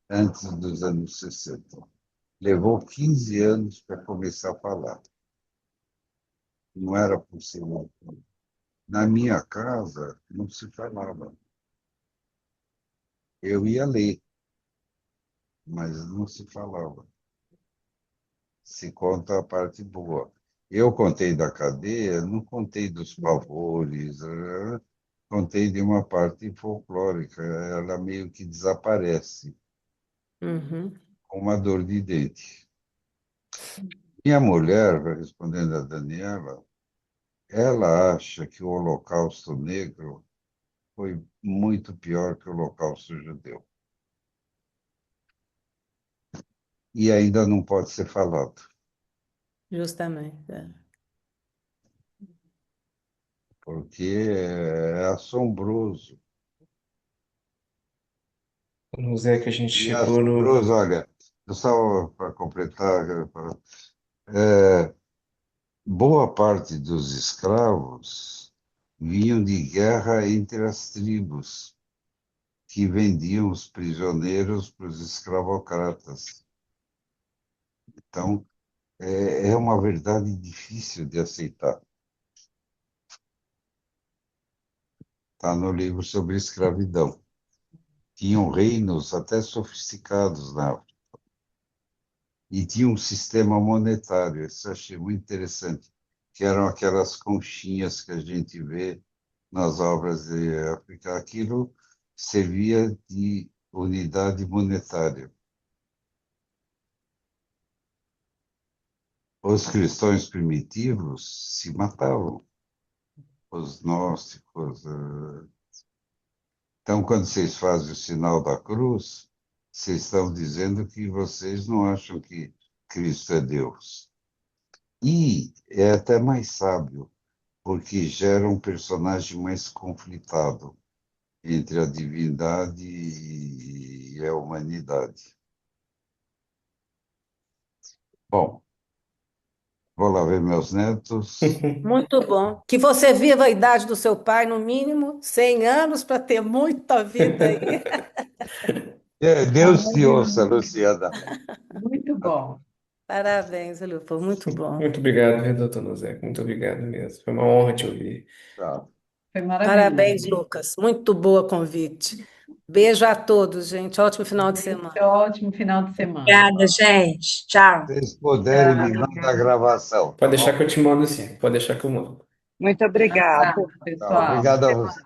antes dos anos 60. Levou 15 anos para começar a falar. Não era possível. Na minha casa, não se falava. Eu ia ler, mas não se falava. Se conta a parte boa. Eu contei da cadeia, não contei dos pavores, contei de uma parte folclórica. Ela meio que desaparece, Uhum. com uma dor de dente. Minha mulher, respondendo a Daniela, ela acha que o Holocausto Negro foi muito pior que o Holocausto Judeu. E ainda não pode ser falado, Justamente. É. porque é assombroso. No Zé, que a gente E é chegou no. assombroso, olha, só para completar, é, boa parte dos escravos vinham de guerra entre as tribos, que vendiam os prisioneiros para os escravocratas. Então, é uma verdade difícil de aceitar. Está no livro sobre escravidão. Tinham reinos até sofisticados na África. E tinha um sistema monetário, isso eu achei muito interessante, que eram aquelas conchinhas que a gente vê nas obras de África. Aquilo servia de unidade monetária. Os cristãos primitivos se matavam, os gnósticos. Então, quando vocês fazem o sinal da cruz, vocês estão dizendo que vocês não acham que Cristo é Deus. E é até mais sábio, porque gera um personagem mais conflitado entre a divindade e a humanidade. Bom, vou lá ver meus netos. Muito bom. Que você viva a idade do seu pai, no mínimo 100 anos, para ter muita vida aí. Deus te ouça, Luciana. Muito bom. Parabéns, Lu, foi muito bom. Muito obrigado, viu, doutor Nozé? Muito obrigado mesmo. Foi uma honra te ouvir. Tchau. Foi maravilhoso. Parabéns, Lucas. Muito boa convite. Beijo a todos, gente. Ótimo final de semana. Ótimo final de semana. Obrigada, gente. Tchau. Se vocês puderem, me mandam a gravação, tá Pode deixar bom? que eu te mando sim. Pode deixar que eu mando. Muito Um obrigada. abraço, Tá, pessoal. obrigado a você.